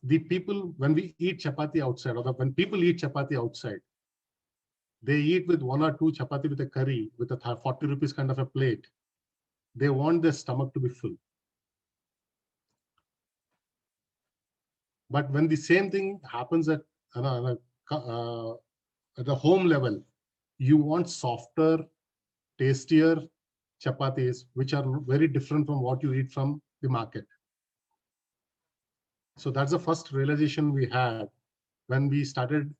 the people, when we eat chapati outside, or when people eat chapati outside, they eat with 1 or 2 chapati with a curry, with a 40 rupees kind of a plate. They want their stomach to be full. But when the same thing happens at the home level, you want softer, tastier chapatis, which are very different from what you eat from the market. So that's the first realization we had when we started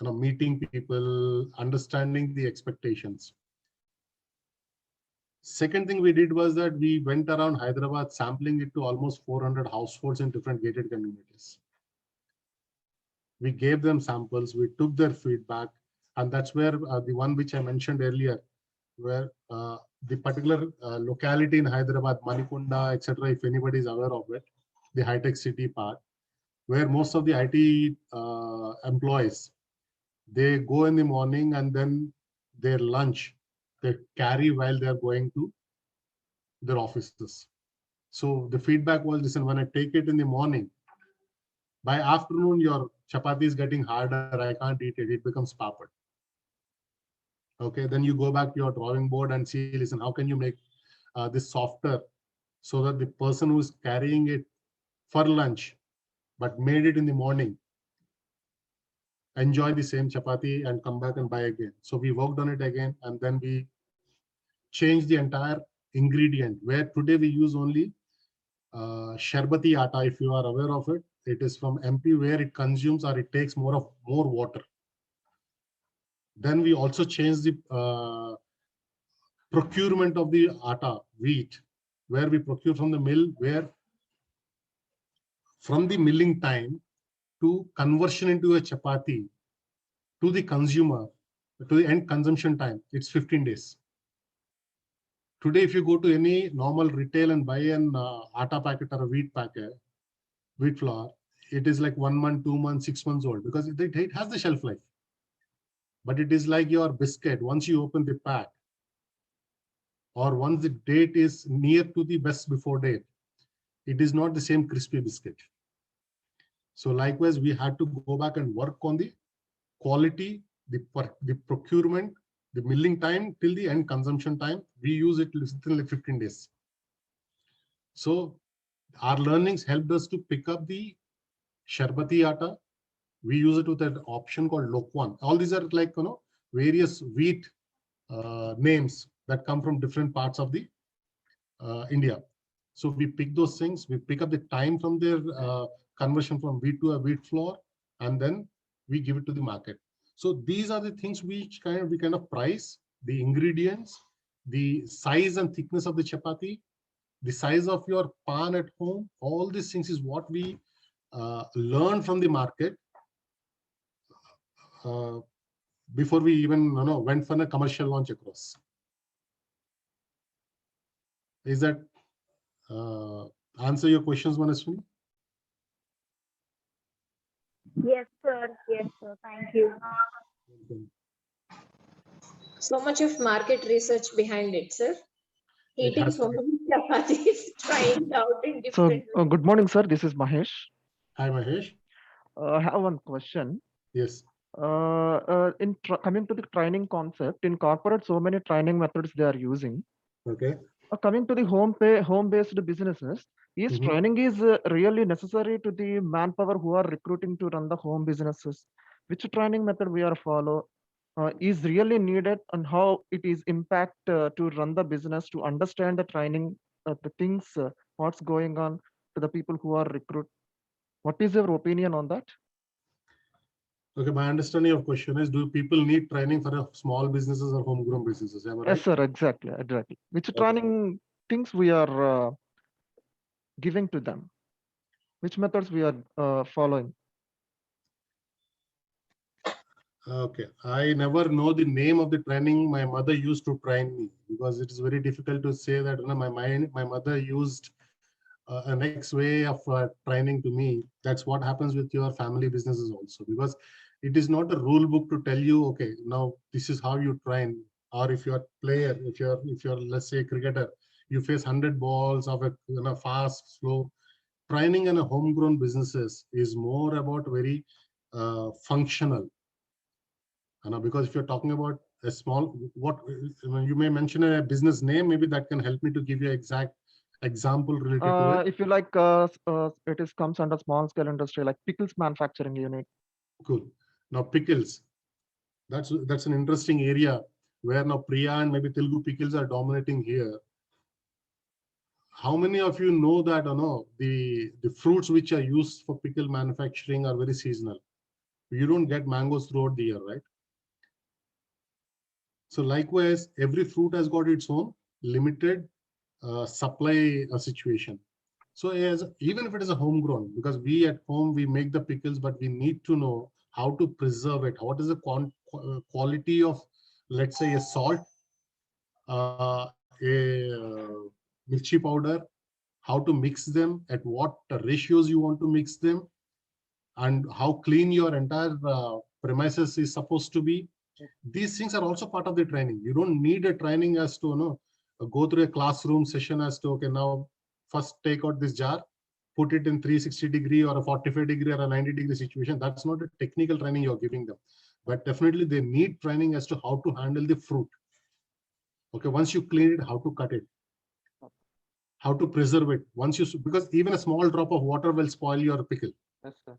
meeting people, understanding the expectations. Second thing we did was that we went around Hyderabad sampling it to almost 400 households in different gated communities. We gave them samples, we took their feedback, and that's where the one which I mentioned earlier, where the particular locality in Hyderabad, Manikunda, etc., if anybody is aware of it, the high-tech city part, where most of the IT employees, they go in the morning and then their lunch, they carry while they are going to their offices. So the feedback was, listen, when I take it in the morning, by afternoon, your chapati is getting harder. I can't eat it. It becomes papad. Okay, then you go back to your drawing board and see, listen, how can you make this softer so that the person who is carrying it for lunch, but made it in the morning, enjoy the same chapati and come back and buy again. So we worked on it again, and then we changed the entire ingredient, where today we use only sharbati atta, if you are aware of it. It is from MP, where it consumes or it takes more water. Then we also changed the procurement of the atta, wheat, where we procure from the mill, where from the milling time to conversion into a chapati to the consumer, to the end consumption time, it's 15 days. Today, if you go to any normal retail and buy an atta packet or a wheat packet, wheat flour, it is like 1 month, 2 months, 6 months old, because it has the shelf life. But it is like your biscuit. Once you open the pack, or once the date is near to the best before date, it is not the same crispy biscuit. So likewise, we had to go back and work on the quality, the procurement, the milling time till the end consumption time. We use it within like 15 days. So our learnings helped us to pick up the sharbati atta. We use it with an option called Lokwan. All these are like, various wheat names that come from different parts of the India. So we pick those things, we pick up the time from their conversion from wheat to a wheat flour, and then we give it to the market. So these are the things which we kind of price, the ingredients, the size and thickness of the chapati, the size of your pan at home. All these things is what we learn from the market before we even went for a commercial launch across. Is that answer your questions, Manaswini? Yes, sir. Yes, sir. Thank you. So much of market research behind it, sir. It Eating has so to many chapatis, trying it out in So, different good morning, sir. This is Mahesh. Hi, Mahesh. I have one question. Yes. Coming to the training concept, in corporate, so many training methods they are using. Okay. Coming to the home-based businesses, is training is really necessary to the manpower who are recruiting to run the home businesses? Which training method we are follow is really needed, and how it is impact to run the business, to understand the training, the things, what's going on to the people who are recruit. What is your opinion on that? Okay, my understanding of question is, do people need training for small businesses or homegrown businesses? Am I right? Yes, sir. Exactly. Which training things we are giving to them? Which methods we are following? Okay, I never know the name of the training my mother used to train me, because it is very difficult to say that my mother used a next way of training to me. That's what happens with your family businesses also, because it is not a rule book to tell you, okay, now this is how you train. Or if you're a player, if you're let's say a cricketer, you face 100 balls of a fast, slow. Training in a homegrown businesses is more about very functional. Because if you're talking about a small, you may mention a business name, maybe that can help me to give you exact example related to it? If you like, it is comes under small scale industry like pickles manufacturing unit. Cool. Now pickles. That's an interesting area where now Priya and maybe Telugu pickles are dominating here. How many of you know that the fruits which are used for pickle manufacturing are very seasonal? You don't get mangoes throughout the year, right? So likewise, every fruit has got its own limited supply situation. So even if it is a homegrown, because we at home, we make the pickles, but we need to know how to preserve it. What is the quality of, let's say, a salt, mirchi powder, how to mix them, at what ratios you want to mix them, and how clean your entire premises is supposed to be. These things are also part of the training. You don't need a training as to go through a classroom session as to, okay, now first take out this jar, put it in 360-degree or a 45-degree or a 90-degree situation. That's not a technical training you're giving them, but definitely they need training as to how to handle the fruit. Okay, once you clean it, how to cut it, how to preserve it. Because even a small drop of water will spoil your pickle. Yes, sir.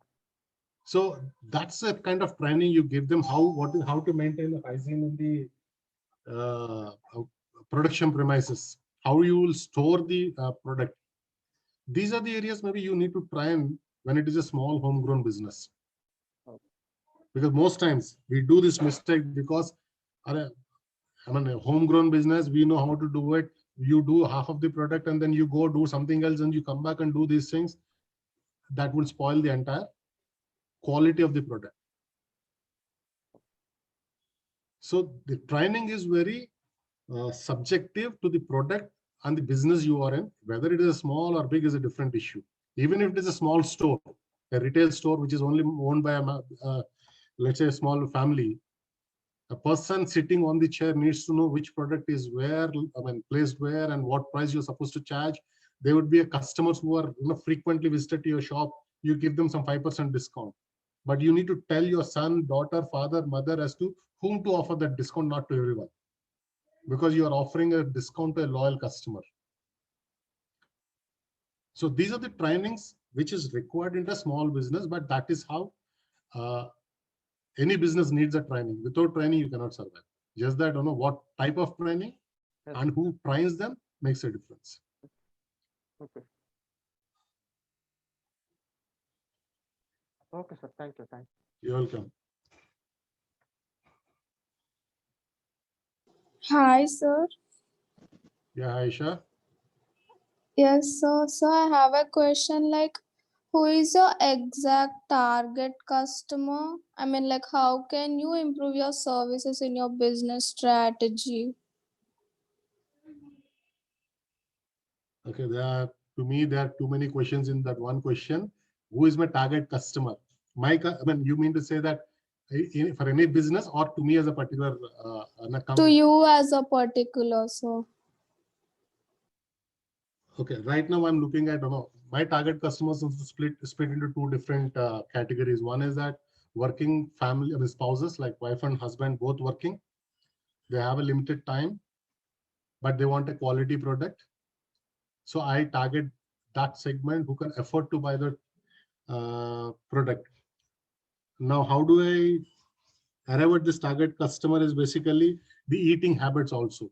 So that's a kind of training you give them, how to maintain the hygiene in the production premises, how you will store the product. These are the areas maybe you need to train when it is a small homegrown business. Because most times we do this mistake because a homegrown business, we know how to do it. You do half of the product and then you go do something else and you come back and do these things. That will spoil the entire quality of the product. So the training is very subjective to the product and the business you are in. Whether it is a small or big is a different issue. Even if it is a small store, a retail store which is only owned by let's say a small family, a person sitting on the chair needs to know which product is where, placed where, and what price you're supposed to charge. There would be a customers who are frequently visited to your shop. You give them some 5% discount, but you need to tell your son, daughter, father, mother as to whom to offer that discount, not to everyone, because you are offering a discount to a loyal customer. So these are the trainings which is required in a small business, but that is how any business needs a training. Without training, you cannot survive. Just that, what type of training and who trains them makes a difference. Okay. Okay, sir. Thank you. Thank you. You're welcome. Hi, sir. Yeah, Aisha. Yes, sir. So I have a question like, who is your exact target customer? How can you improve your services in your business strategy? Okay, to me, there are too many questions in that one question. Who is my target customer? You mean to say that for any business or to me as a particular To you as a particular, so. Okay, right now I'm looking at my target customers is split into two different categories. One is that working family, spouses like wife and husband both working. They have a limited time, but they want a quality product. So I target that segment who can afford to buy the product. Now, how do I arrive at this target customer is basically the eating habits also.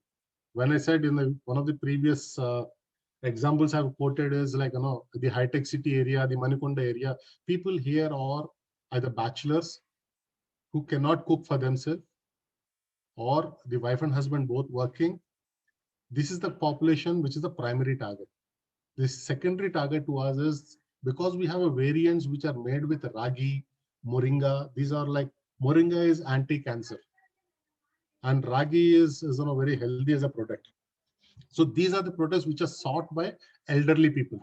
When I said in one of the previous examples I've quoted is like, the high-tech city area, the Manikonda area, people here are either bachelors who cannot cook for themselves, or the wife and husband both working. This is the population which is the primary target. The secondary target to us is because we have a variants which are made with ragi, moringa. These are like, moringa is anti-cancer and ragi is very healthy as a product. So these are the products which are sought by elderly people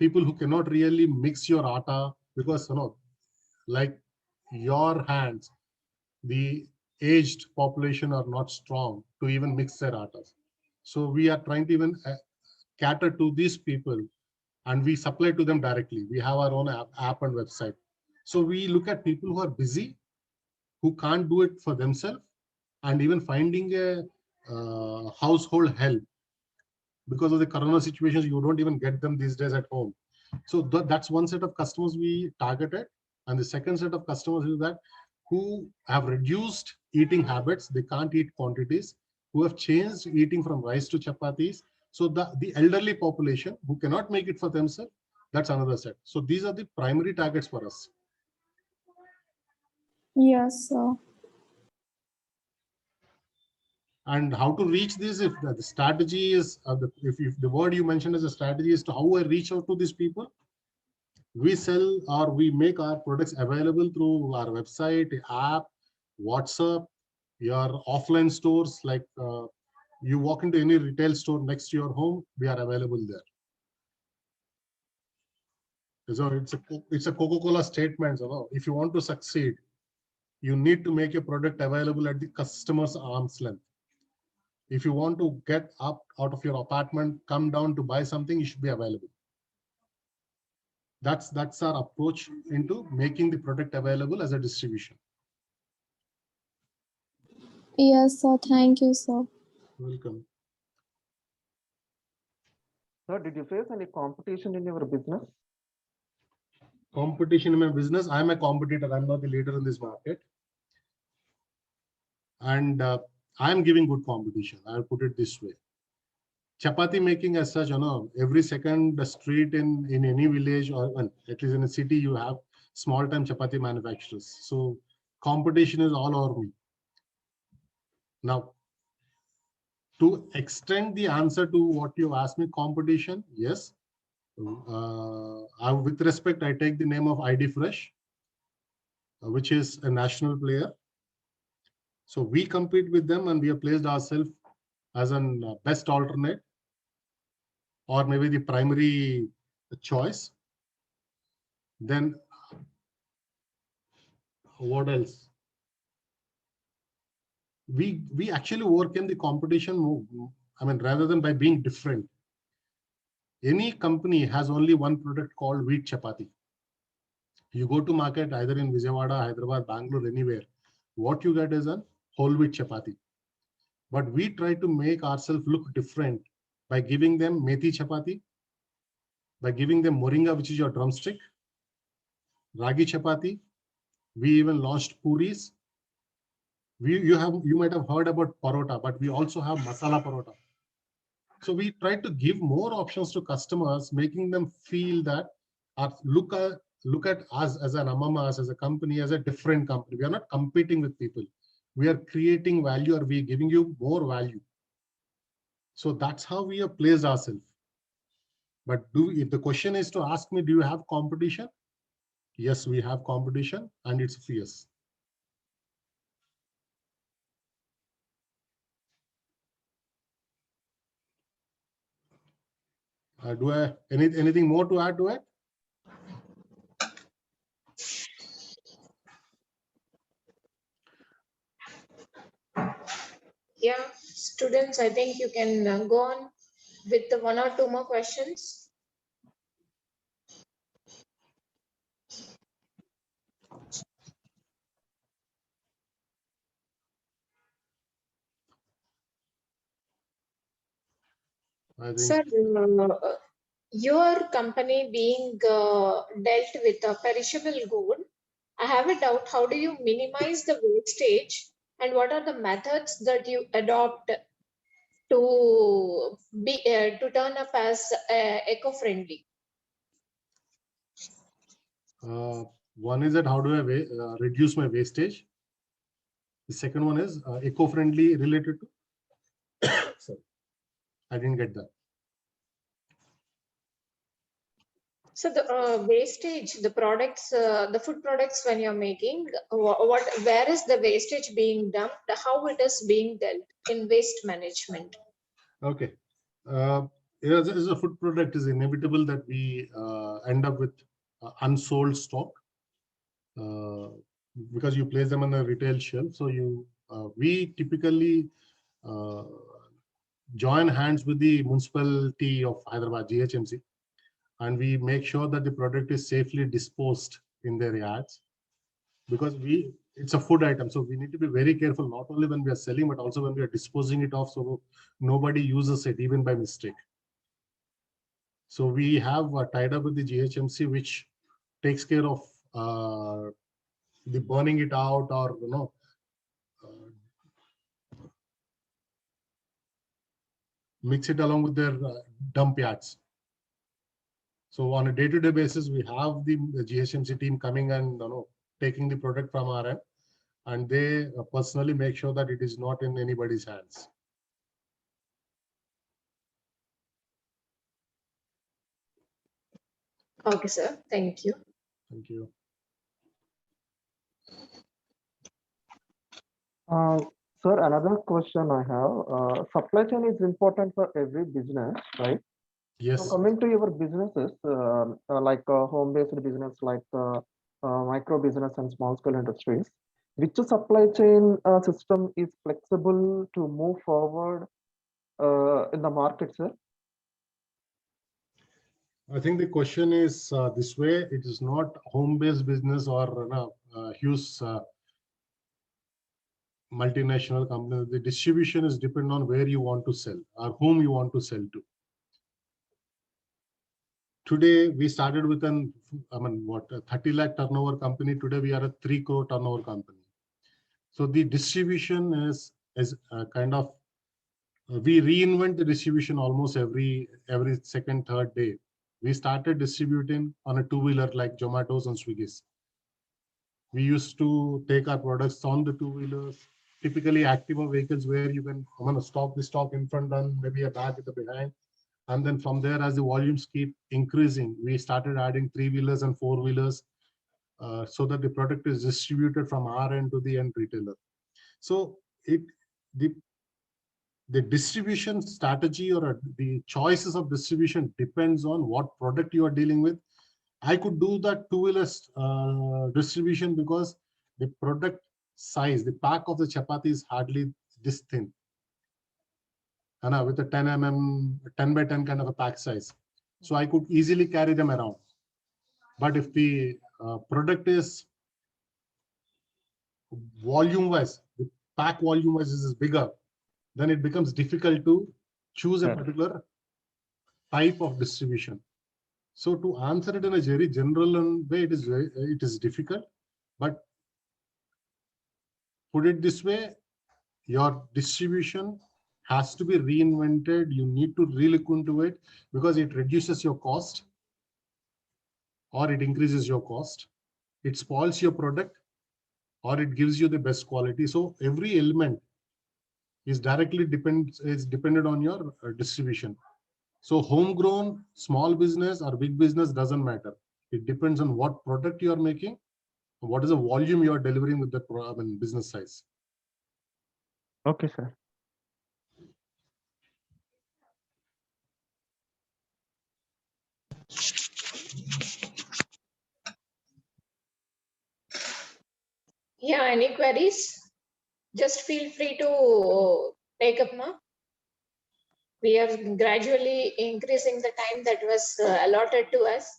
who cannot really mix your atta, because like your hands, the aged population are not strong to even mix their attas. So we are trying to even cater to these people, and we supply to them directly. We have our own app and website. So we look at people who are busy, who can't do it for themselves, and even finding a household help because of the corona situations, you don't even get them these days at home. So that's one set of customers we targeted. And the second set of customers is that who have reduced eating habits, they can't eat quantities, who have changed eating from rice to chapatis. So the elderly population who cannot make it for themselves, that's another set. So these are the primary targets for us. Yes, sir. And how to reach this? If the strategy is, if the word you mentioned as a strategy is to how I reach out to these people, we sell or we make our products available through our website, app, WhatsApp, your offline stores. Like you walk into any retail store next to your home, we are available there. So it's a Coca-Cola statement. So if you want to succeed, you need to make your product available at the customer's arm's length. If you want to get up out of your apartment, come down to buy something, you should be available. That's our approach into making the product available as a distribution. Yes, sir. Thank you, sir. Welcome. Sir, did you face any competition in your business? Competition in my business, I'm a competitor. I'm not the leader in this market. And I'm giving good competition. I'll put it this way. Chapati making as such, every second street in any village or at least in a city, you have small time chapati manufacturers. So competition is all over me. Now, to extend the answer to what you asked me, competition, yes. With respect, I take the name of ID Fresh, which is a national player. So we compete with them and we have placed ourselves as an best alternate or maybe the primary choice. Then what else? We actually overcame the competition. I mean, rather than by being different. Any company has only one product called wheat chapati. You go to market either in Vijayawada, Hyderabad, Bangalore, anywhere. What you get is a whole wheat chapati. But we try to make ourselves look different by giving them methi chapati, by giving them moringa, which is your drumstick, ragi chapati. We even launched puris. You might have heard about parota, but we also have masala parota. So we try to give more options to customers, making them feel that look at us as an Amamas, as a company, as a different company. We are not competing with people. We are creating value, or we are giving you more value. So that's how we have placed ourselves. But if the question is to ask me, do you have competition? Yes, we have competition and it's fierce. Anything more to add to it? Yeah, students, I think you can go on with the 1 or 2 more questions. Sir, your company being dealt with a perishable good, I have a doubt. How do you minimize the wastage, and what are the methods that you adopt to turn up as eco-friendly? One is that how do I reduce my wastage? The second one is eco-friendly related to. Sorry, I didn't get that. So the wastage, the products, the food products when you're making, where is the wastage being dumped? How it is being dealt in waste management? Okay. As a food product, is inevitable that we end up with unsold stock because you place them on a retail shelf. So we typically join hands with the municipality of Hyderabad, GHMC, and we make sure that the product is safely disposed in their yards, because it's a food item. So we need to be very careful, not only when we are selling, but also when we are disposing it off, so nobody uses it even by mistake. So we have tied up with the GHMC, which takes care of the burning it out, or mix it along with their dump yards. So on a day-to-day basis, we have the GHMC team coming and taking the product from our end, and they personally make sure that it is not in anybody's hands. Okay, sir. Thank you. Thank you. Sir, another question I have. Supply chain is important for every business, right? Yes. So coming to your businesses, like home-based business, like micro business and small-scale industries, which supply chain system is flexible to move forward in the market, sir? I think the question is this way: it is not home-based business or huge multinational company. The distribution is dependent on where you want to sell or whom you want to sell to. Today we started with a 30 lakh turnover company. Today we are a 3 crore turnover company. So the distribution is kind of we reinvent the distribution almost every second, third day. We started distributing on a two-wheeler like Zomato's and Swiggy's. We used to take our products on the two-wheelers, typically Activa vehicles, where you can stop the stock in front and maybe a bag at the behind. And then from there, as the volumes keep increasing, we started adding three-wheelers and four-wheelers so that the product is distributed from our end to the end retailer. So the distribution strategy or the choices of distribution depends on what product you are dealing with. I could do that two-wheelers distribution because the product size, the pack of the chapati is hardly this thin. And with a 10 mm, 10 by 10 kind of a pack size. So I could easily carry them around. But if the product is volume-wise, the pack volume-wise is bigger, then it becomes difficult to choose a particular type of distribution. So to answer it in a very general way, it is difficult. But put it this way, your distribution has to be reinvented. You need to re-look into it because it reduces your cost or it increases your cost. It spoils your product or it gives you the best quality. So every element is dependent on your distribution. So homegrown, small business or big business doesn't matter. It depends on what product you are making, what is the volume you are delivering with the business size. Okay, sir. Yeah, any queries? Just feel free to take up now. We are gradually increasing the time that was allotted to us.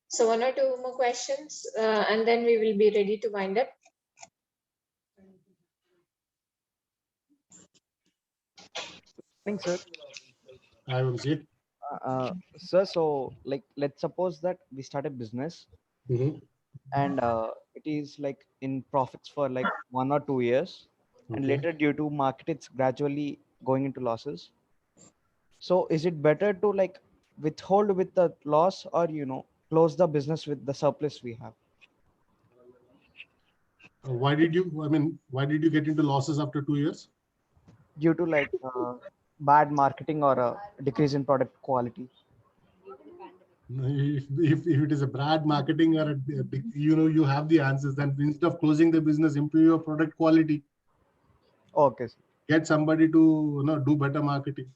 So one or two more questions and then we will be ready to wind up. Thanks, sir. I will see. Sir, so like let's suppose that we start a business and it is like in profits for like 1 or 2 years, and later due to market it's gradually going into losses. So is it better to like withhold with the loss or close the business with the surplus we have? Why did you get into losses after 2 years? Due to like bad marketing or a decrease in product quality. If it is a bad marketing or you have the answers, then instead of closing the business, improve your product quality. Okay, sir. Get somebody to do better marketing.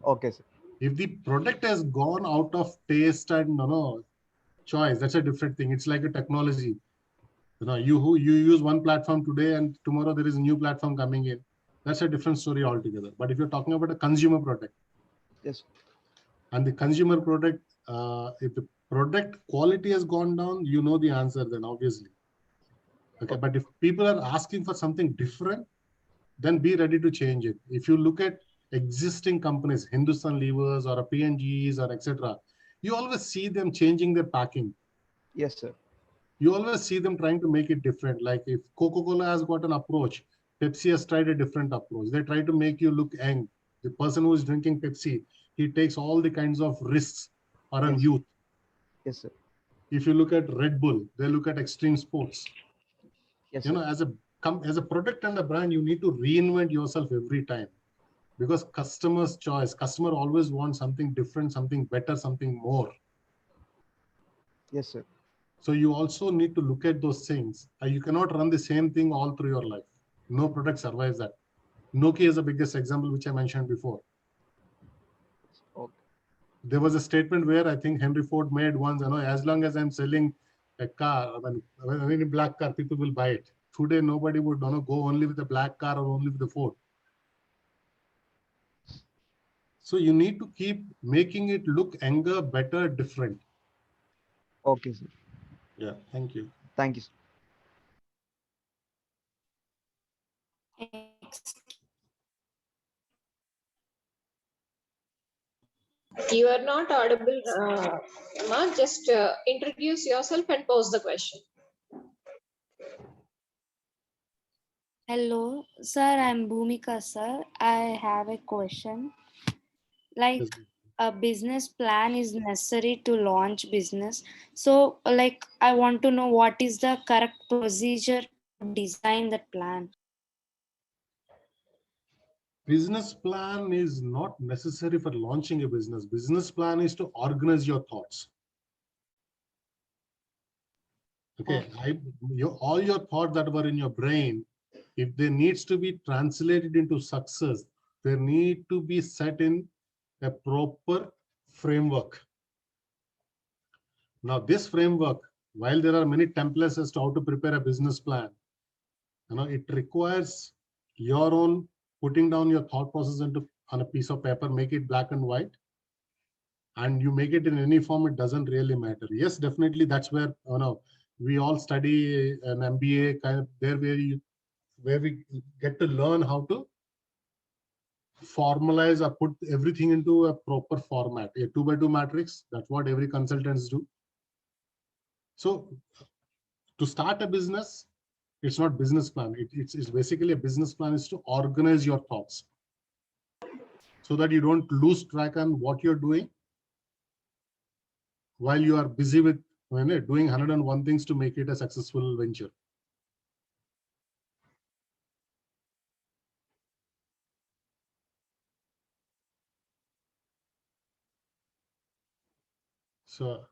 Okay, sir. If the product has gone out of taste and choice, that's a different thing. It's like a technology. You use one platform today and tomorrow there is a new platform coming in. That's a different story altogether. But if you're talking about a consumer product, yes, and the consumer product, if the product quality has gone down, you know the answer then obviously. Okay, but if people are asking for something different, then be ready to change it. If you look at existing companies, Hindustan Levers or a PNGs or etc., you always see them changing their packing. Yes, sir. You always see them trying to make it different. Like if Coca-Cola has got an approach, Pepsi has tried a different approach. They try to make you look young. The person who is drinking Pepsi, he takes all the kinds of risks for a Yes. youth. Yes, sir. If you look at Red Bull, they look at extreme sports. Yes, You sir. know, as a product and a brand, you need to reinvent yourself every time, because customer's choice, customer always wants something different, something better, something more. Yes, sir. So you also need to look at those things. You cannot run the same thing all through your life. No product survives that. Nokia is the biggest example, which I mentioned before. Okay. There was a statement where I think Henry Ford made once, as long as I'm selling a car, any black car, people will buy it. Today, nobody would go only with a black car or only with a Ford. So you need to keep making it look younger, better, different. Okay, sir. Yeah, thank you. Thank you, sir. You are not audible, Ma. Just introduce yourself and pose the question. Hello, sir. I'm Bhumika, sir. I have a question. Like, a business plan is necessary to launch business. So, like, I want to know what is the correct procedure to design that plan. Business plan is not necessary for launching a business. Business plan is to organize your thoughts. Okay, all your thoughts that were in your brain, if they needs to be translated into success, they need to be set in a proper framework. Now, this framework, while there are many templates as to how to prepare a business plan, it requires your own putting down your thought process on a piece of paper, make it black and white, and you make it in any form, it doesn't really matter. Yes, definitely, that's where we all study an MBA kind of there, where we get to learn how to formalize or put everything into a proper format, a 2x2 matrix. That's what every consultants do. So to start a business, it's not business plan. It's basically a business plan is to organize your thoughts so that you don't lose track on what you're doing while you are busy with doing 101 things to make it a successful venture. So,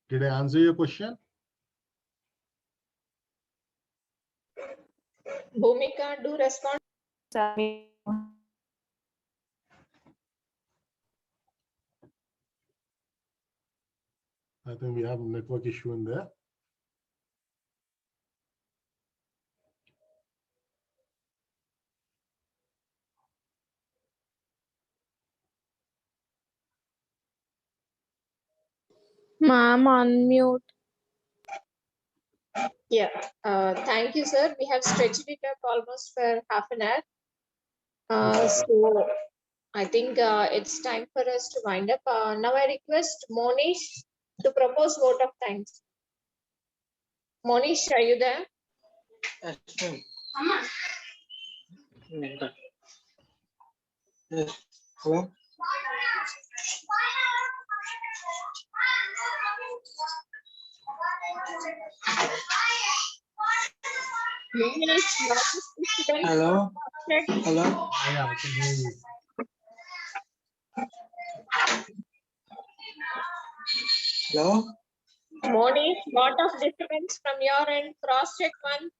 did I answer your question? Bhumika, do respond. I think we have a network issue in there. Ma'am, unmute. Yeah, thank you, sir. We have stretched it up almost for half an hour. So I think it's time for us to wind up. Now I request Monish to propose vote of thanks. Monish, are you there? Yes, hello. Hello. Hello. Yeah, I can hear you. Hello. Monish, lot of disturbance from your end. Cross check one.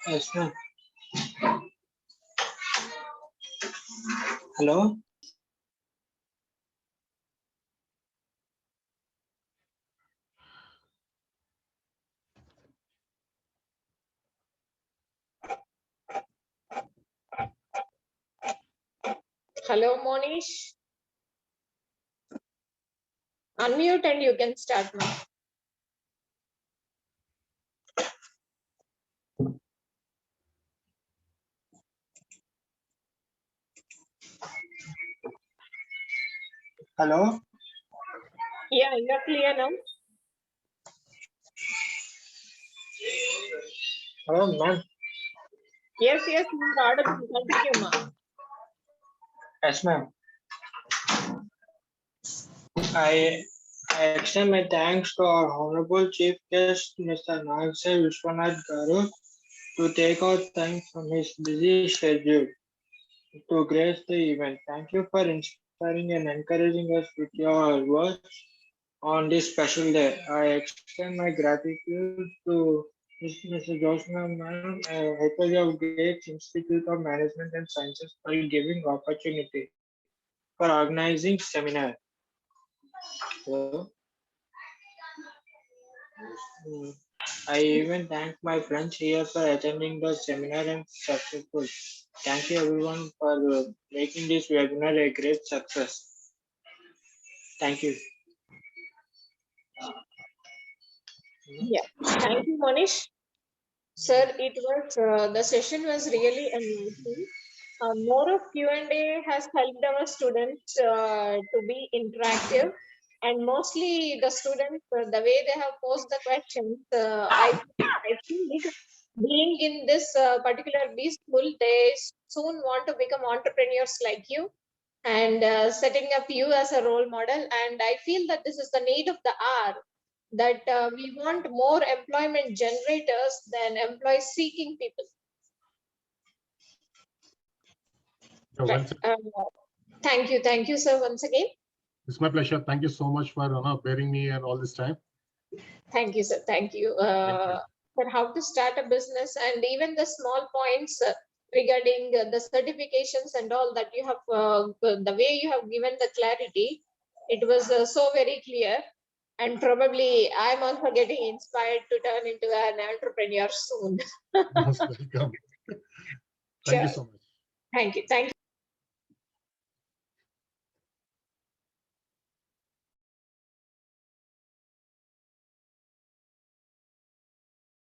Yes, ma'am. Hello. Hello, Monish. Unmute and you can start now. Hello. Yeah, you're clear now. Hello, ma'am. Yes, you're audible. Continue, ma'am. Yes, ma'am. I extend my thanks to our Honorable Chief Guest, Mr. Nagsai Vishwanath Garu, to take out time from his busy schedule to grace the event. Thank you for inspiring and encouraging us with your words on this special day. I extend my gratitude to Mr. Josna Ma'am, Faculty of Gates Institute of Management and Sciences, for giving opportunity for organizing seminar. So, I even thank my friends here for attending the seminar and successful. Thank you everyone for making this webinar a great success. Thank you. Yeah, thank you, Monish. Sir, it was the session was really amazing. More of Q&A has helped our students to be interactive, and mostly the students, the way they have posed the questions, I think being in this particular B school, they soon want to become entrepreneurs like you, and setting up you as a role model. And I feel that this is the need of the hour, that we want more employment generators than employee seeking people. Right. Thank you, sir, once again. It's my pleasure. Thank you so much for bearing me and all this time. Thank you, sir. Thank you. For how to start a business, and even the small points regarding the certifications and all that you have, the way you have given the clarity, it was so very clear. And probably I'm also getting inspired to turn into an entrepreneur soon. Most welcome. Thank you so much. Thank you. Thank you.